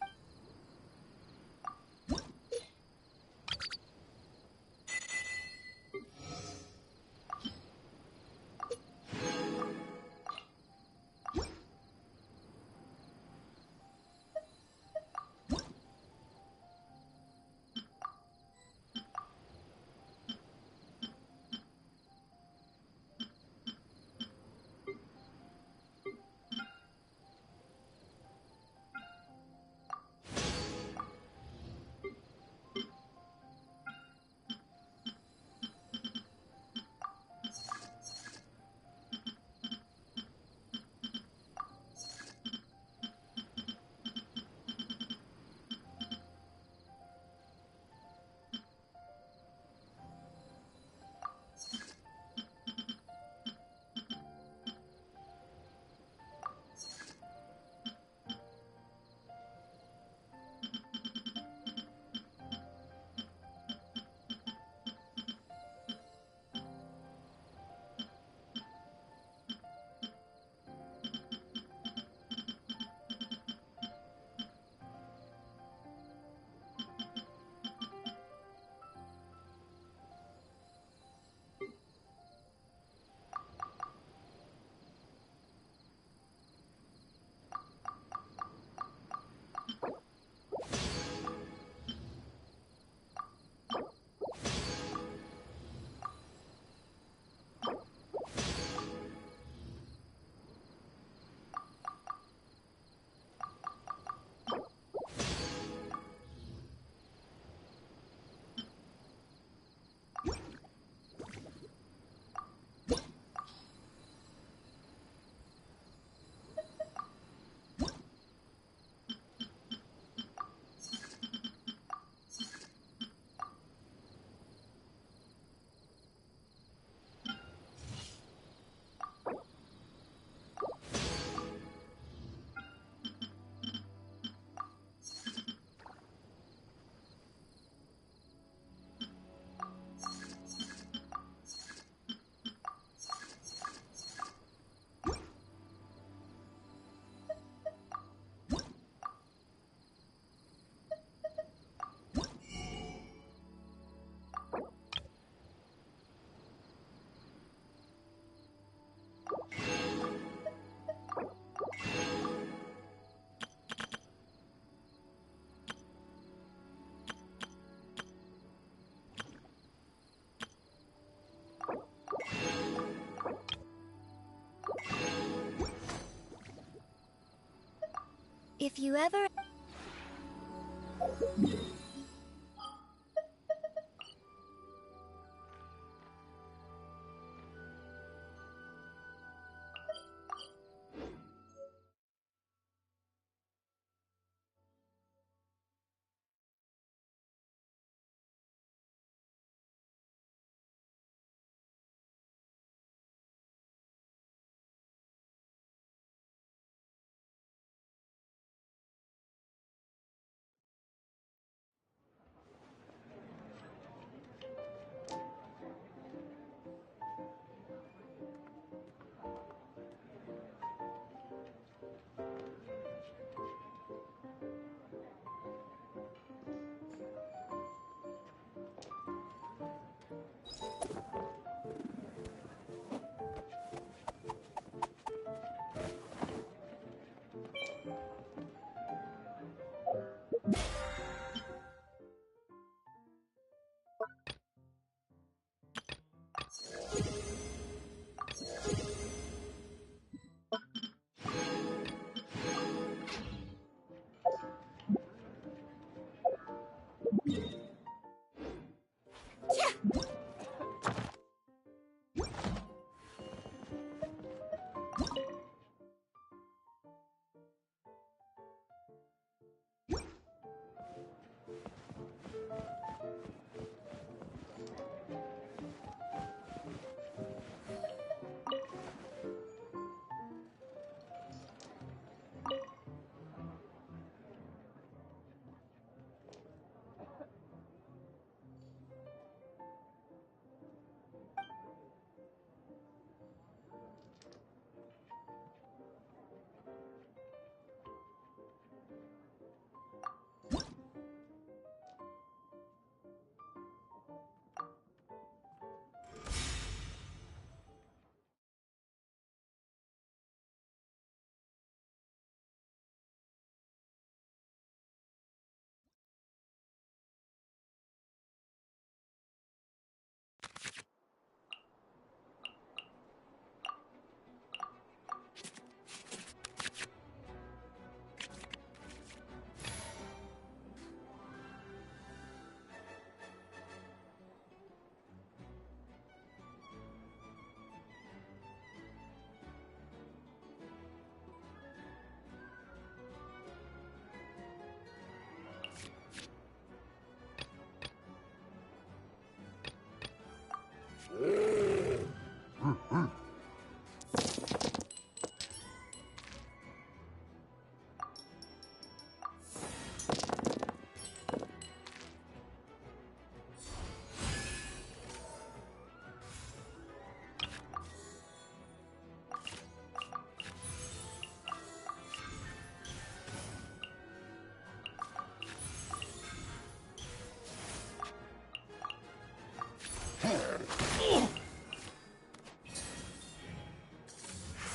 If you ever...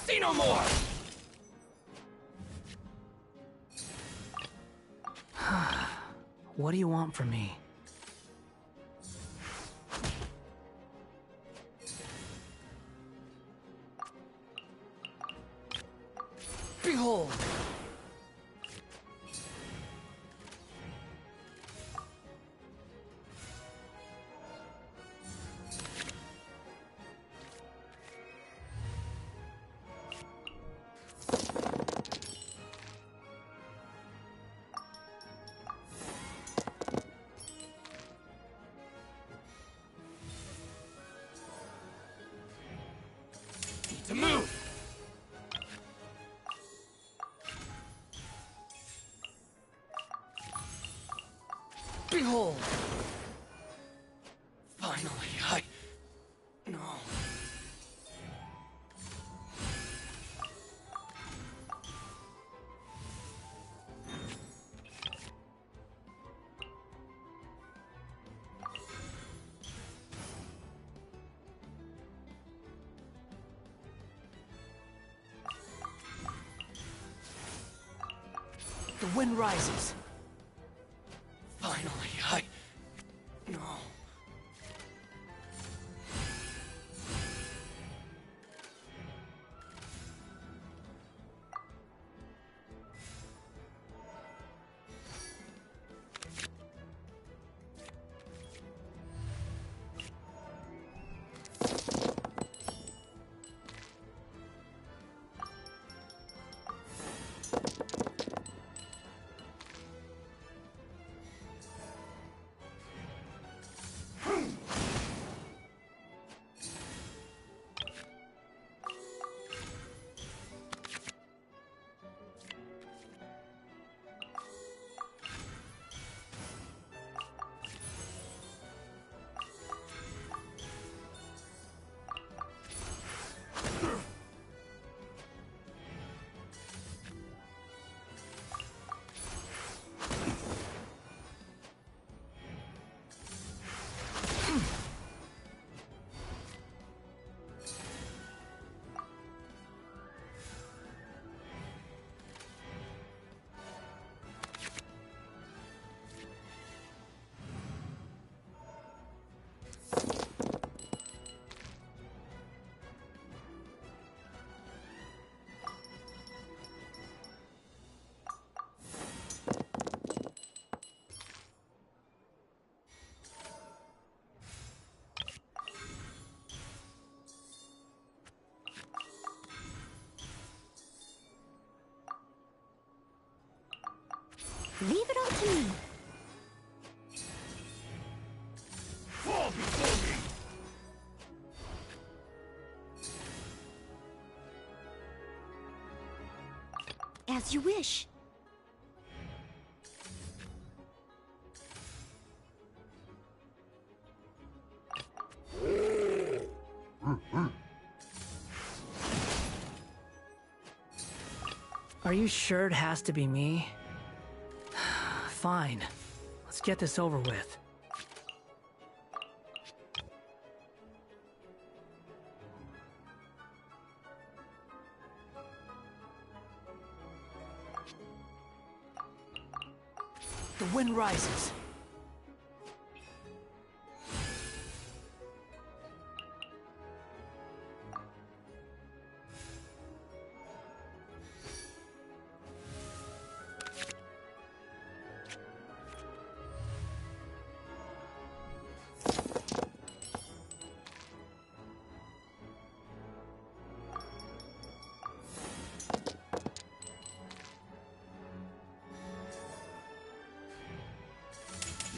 See no more! What do you want from me? Behold! To move! Behold! Finally, No. The wind rises. Finally, No. Leave it all to me. Fall before me! As you wish. Are you sure it has to be me? Fine. Let's get this over with. The wind rises.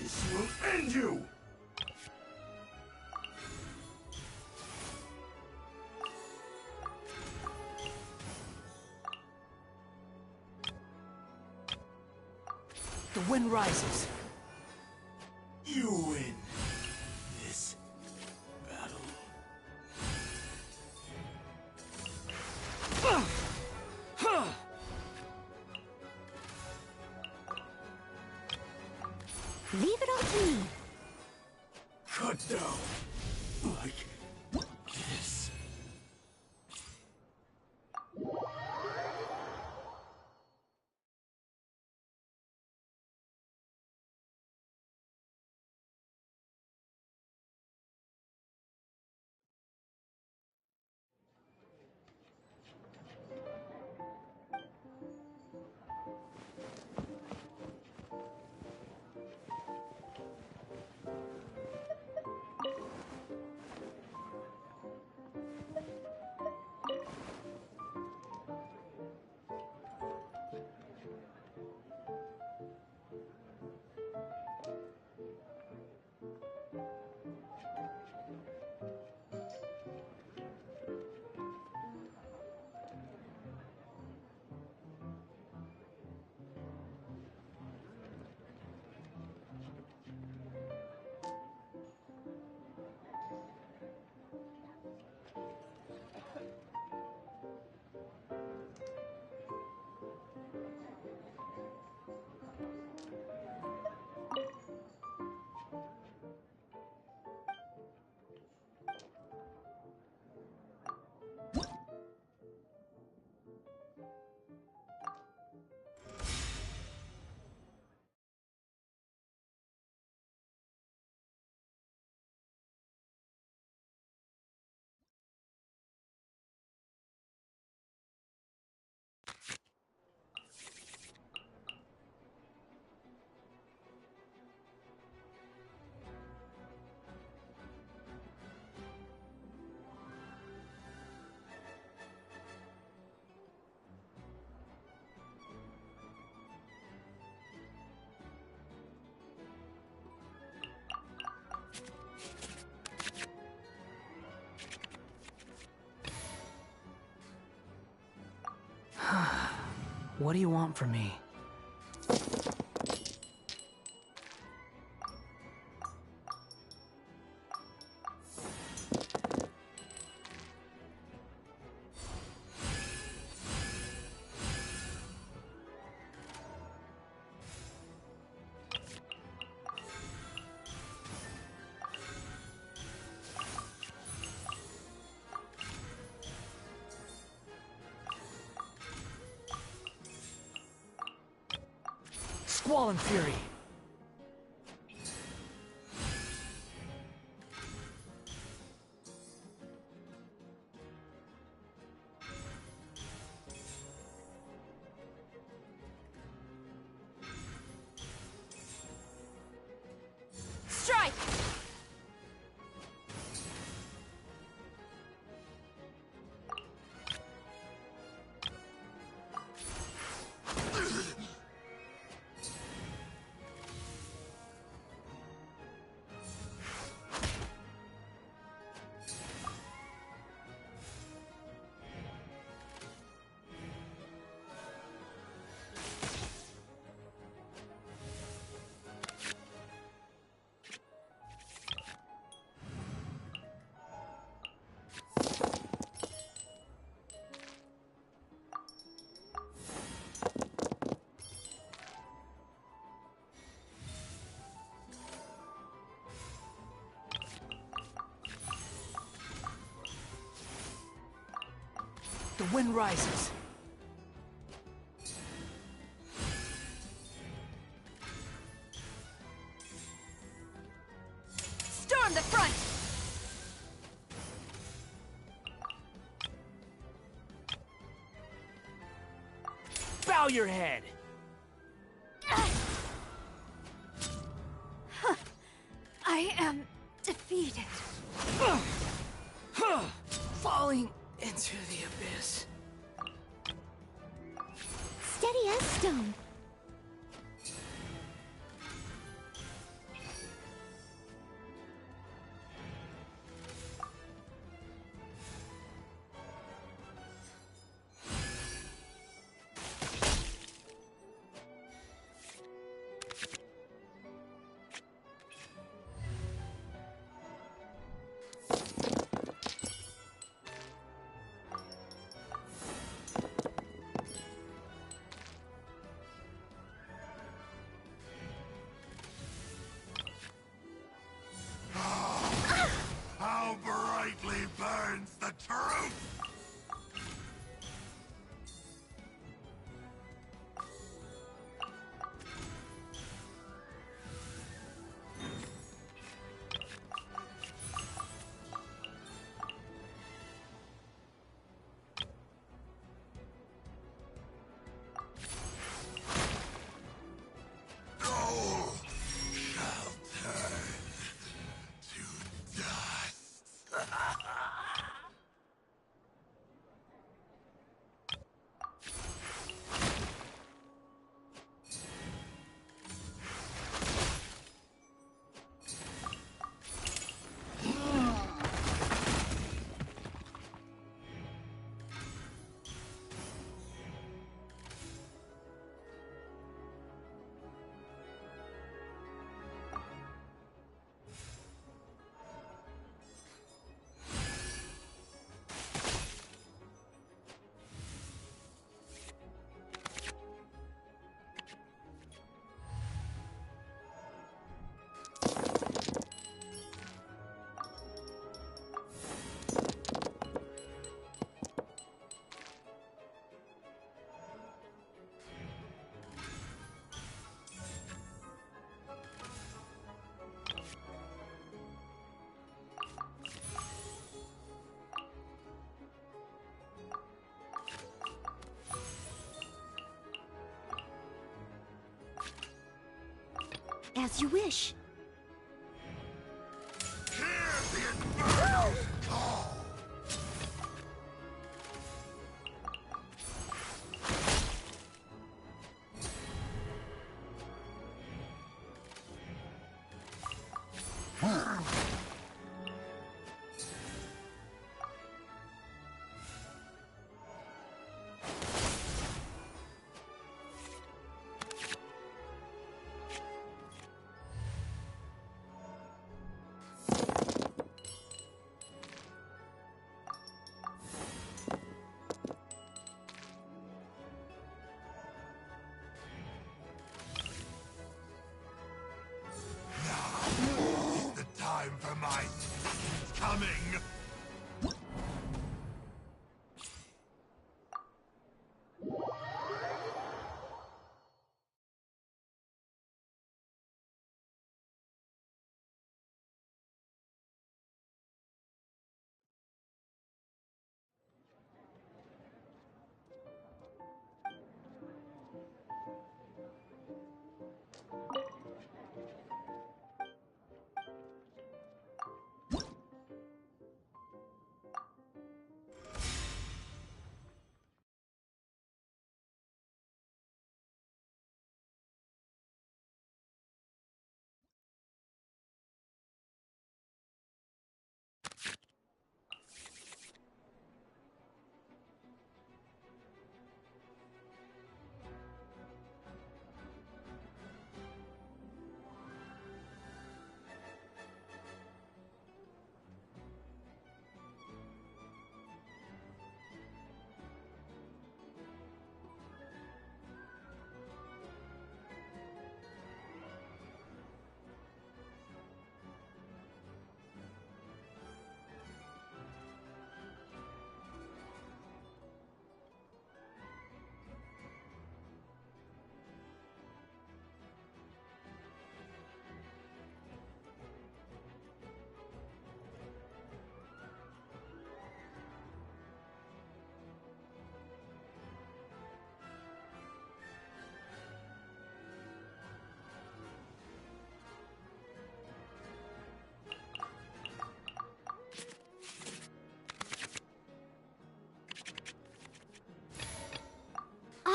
This will end you! The wind rises. You win this battle. Leave it all to me. Cut down like this. What do you want from me? Squall and fury. Strike! The wind rises. Storm the front! Bow your head! I am defeated. Falling into the abyss. Steady as stone. How brightly burns the truth! All shall turn to dust. As you wish. Hear the Inferno's call!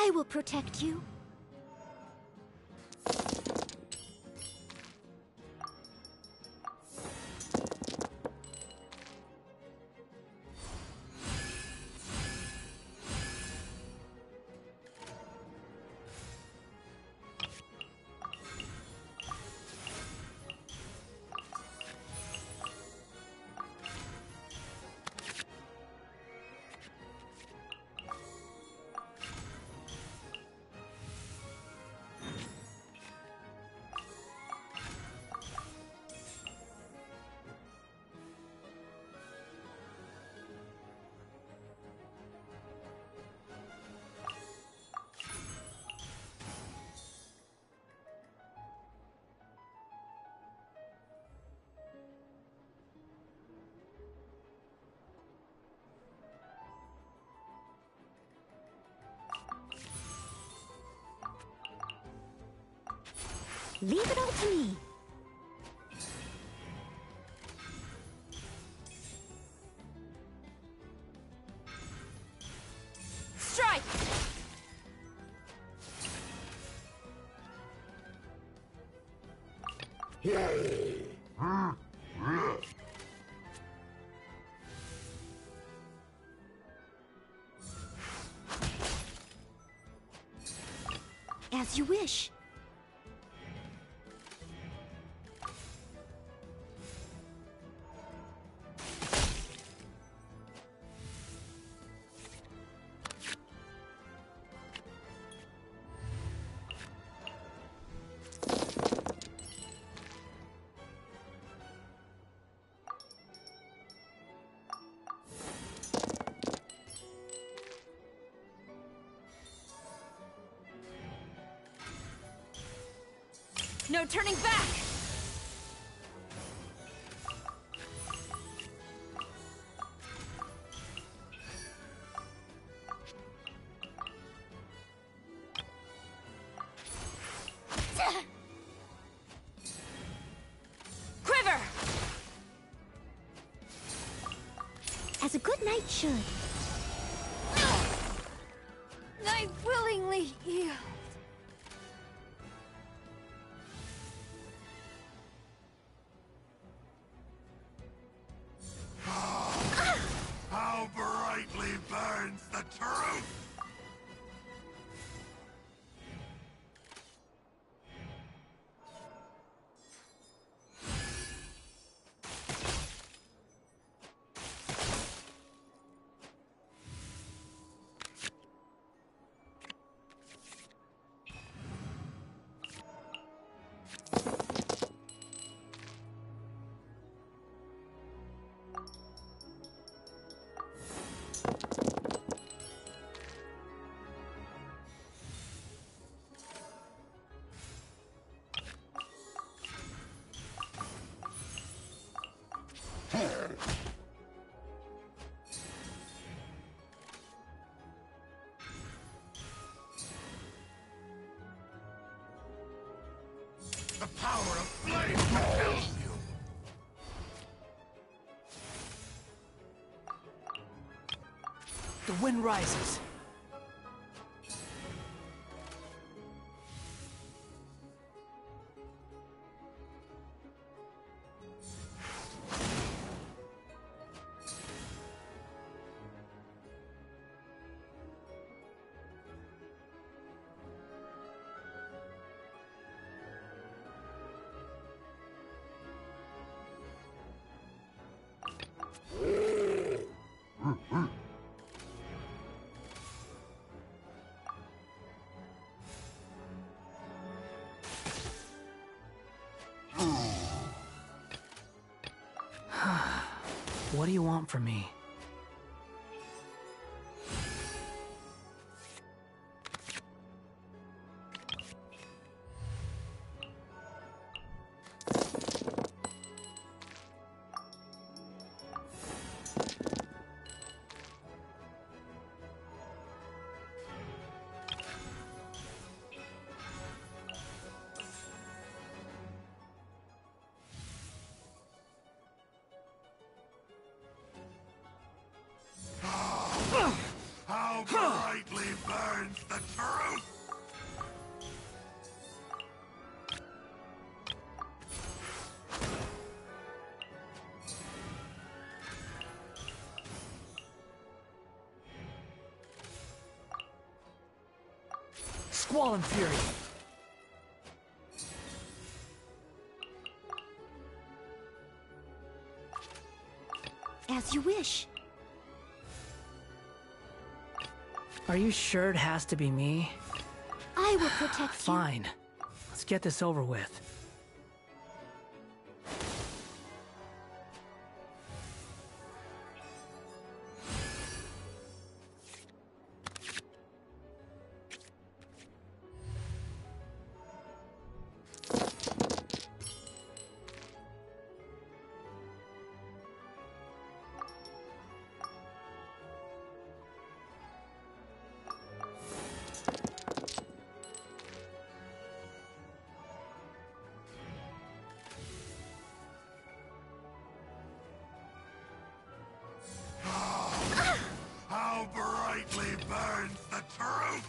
I will protect you. Leave it all to me. Strike! As you wish. No turning back! Quiver! As a good knight should. I willingly yield. How brightly burns the truth! The power of flame compels you! The wind rises. What do you want from me? How brightly burns the truth! Squall and fury. As you wish. Are you sure it has to be me? I will protect you. Fine. Let's get this over with. How brightly burns the truth!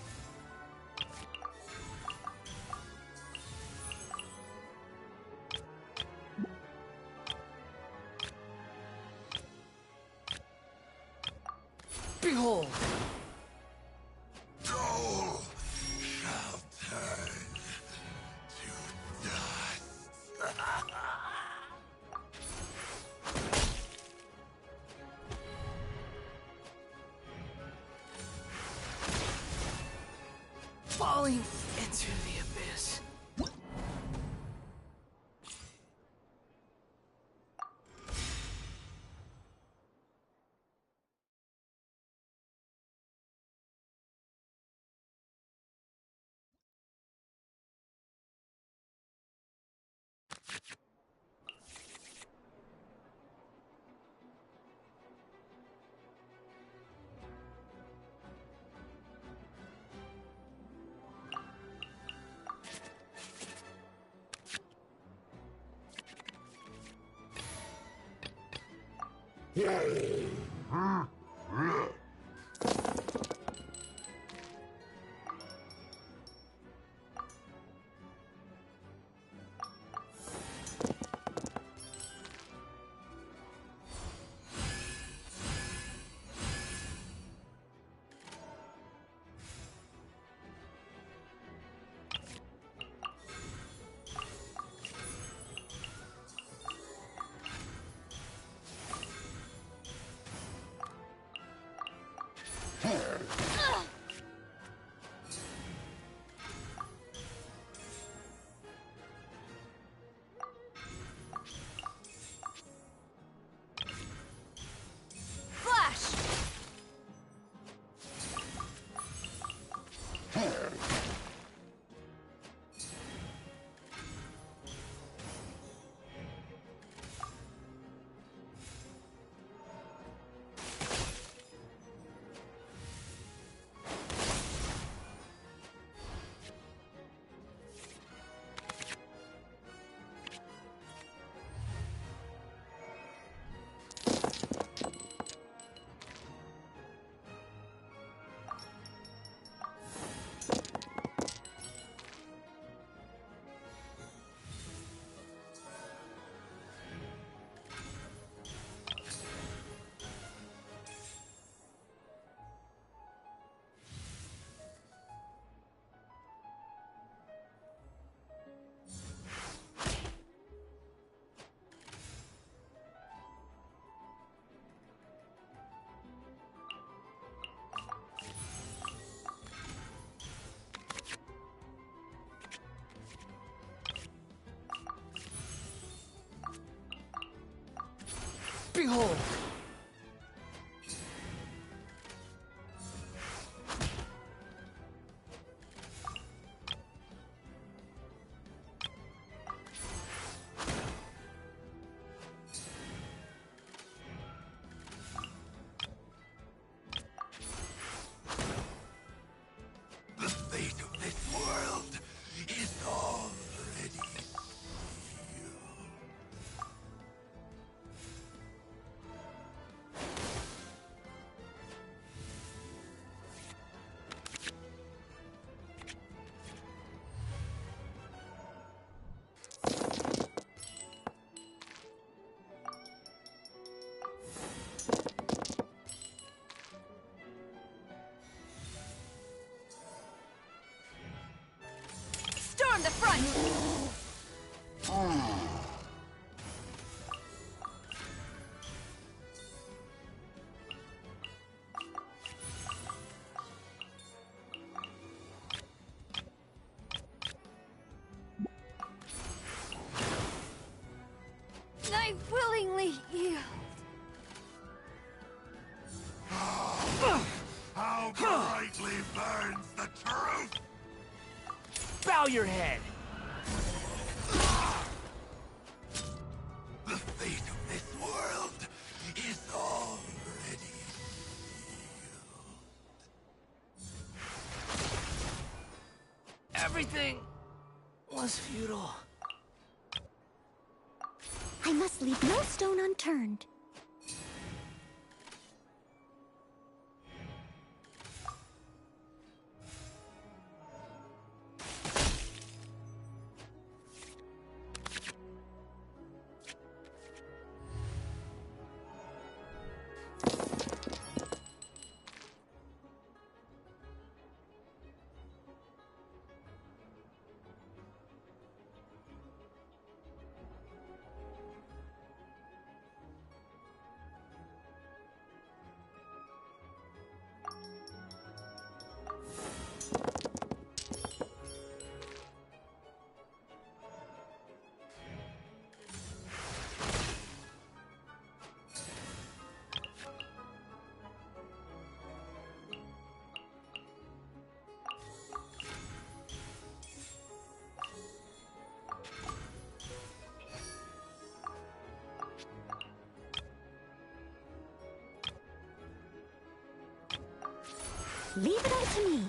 Behold! Gold shall turn to dust. Falling into the abyss. Behold! The fate of this world is already sealed. front! I willingly yield. How brightly burns the truth! Bow your head! The fate of this world is already Everything was futile. I must leave no stone unturned. Leave it all to me.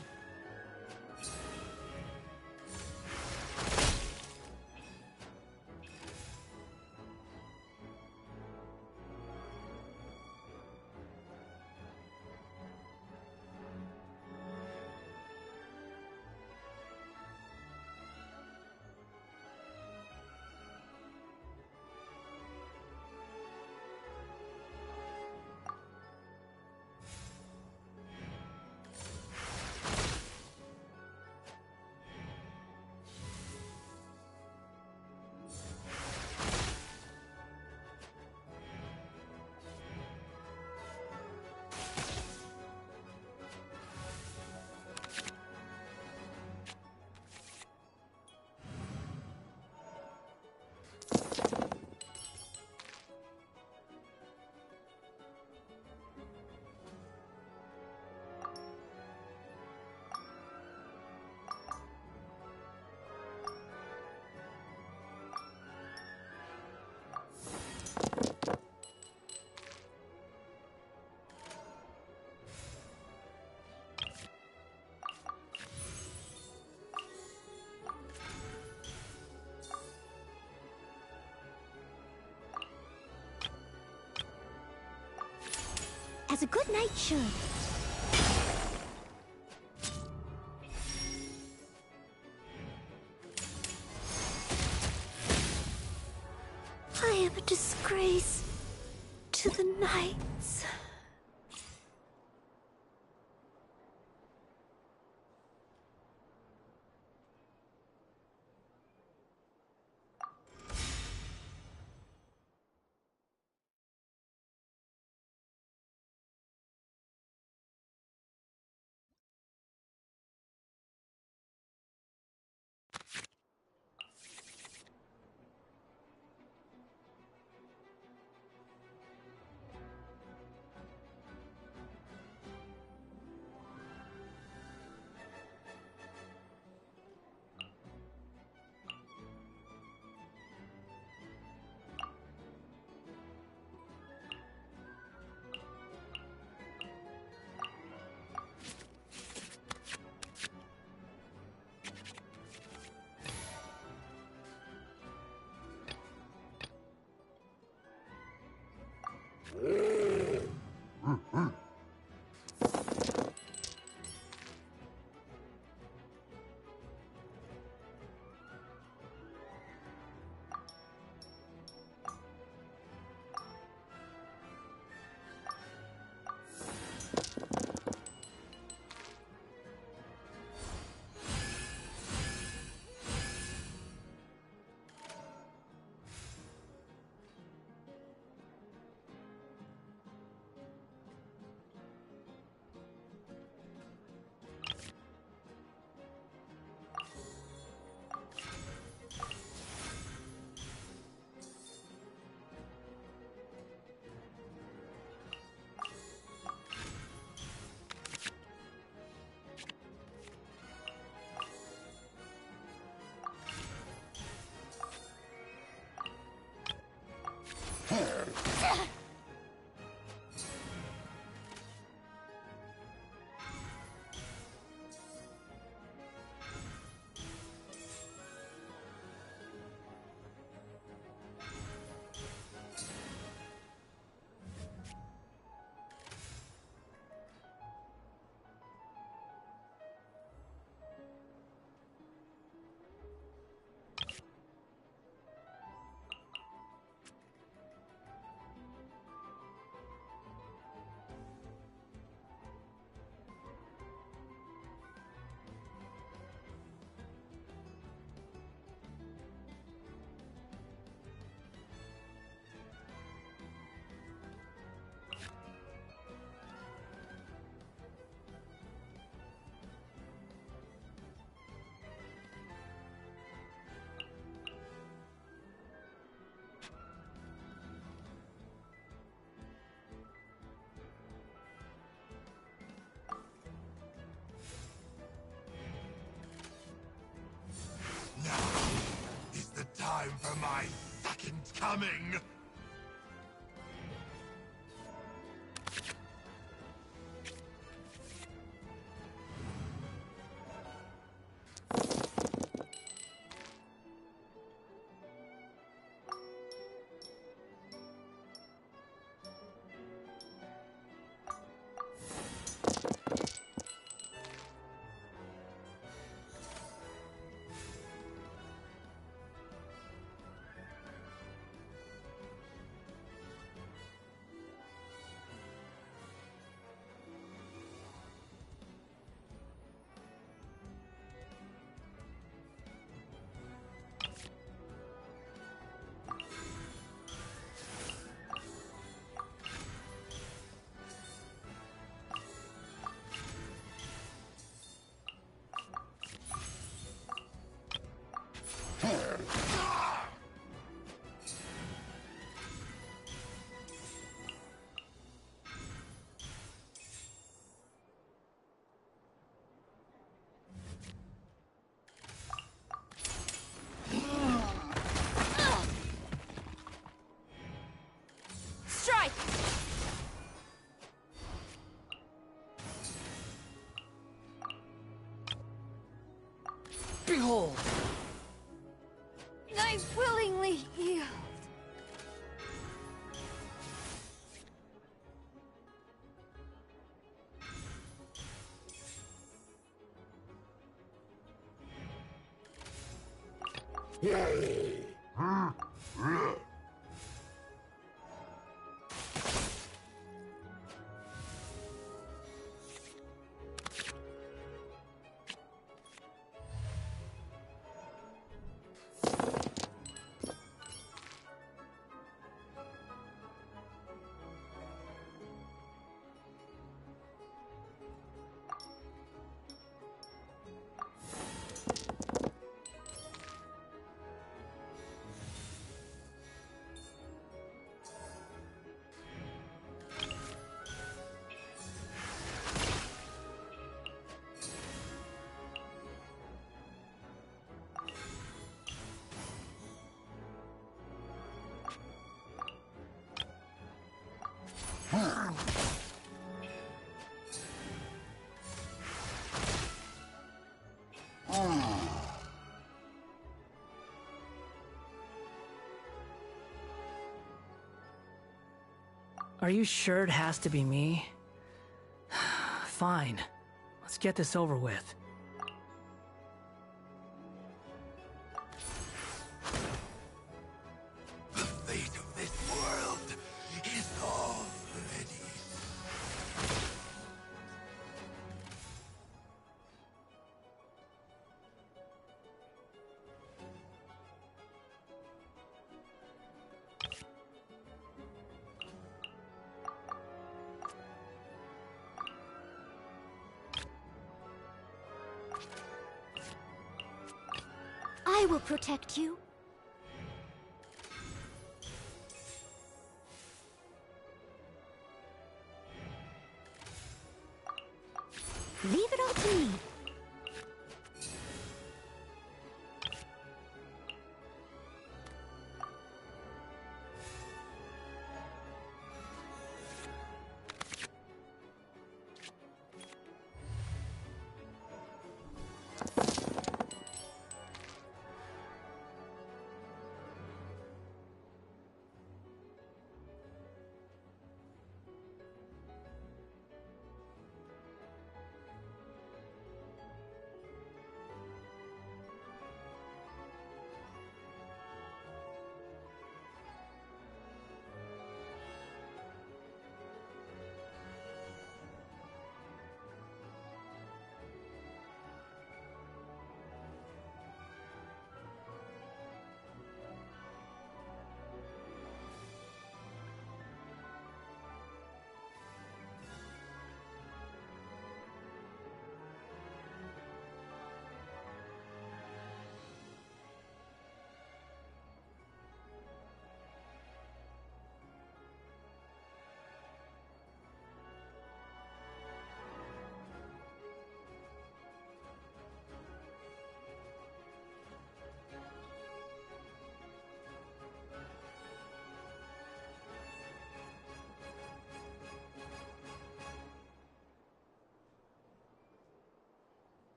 As a good knight should. I am a disgrace to the knights. Second coming! Strike! Behold! I willingly yield. Are you sure it has to be me? Fine. Let's get this over with. The fate of this world is already... I will protect you. Leave it all to me.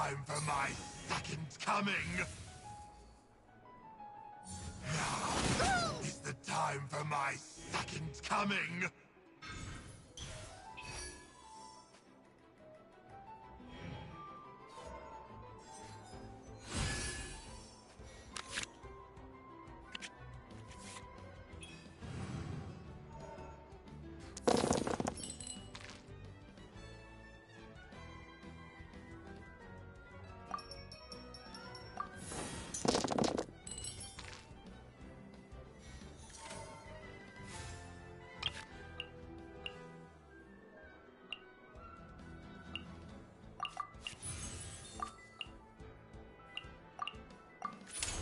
time for my second coming. Now is the time for my second coming.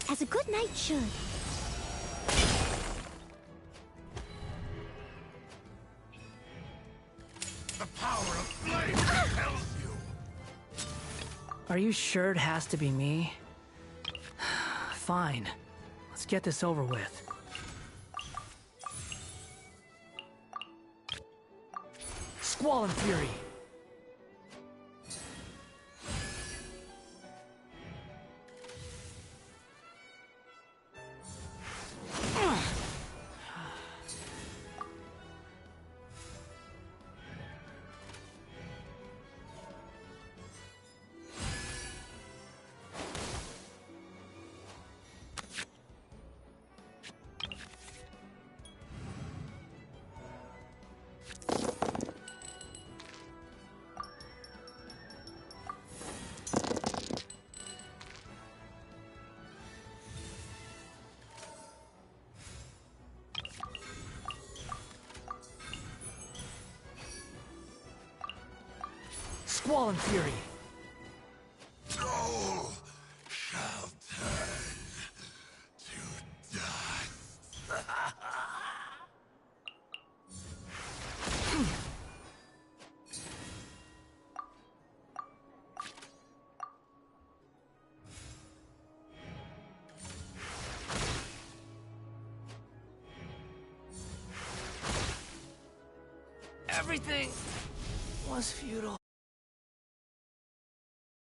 As a good knight should. The power of flame compels you. Are you sure it has to be me? Fine. Let's get this over with. Squall and Fury! Squall and Fury! Soul shall turn to dust. Everything was futile.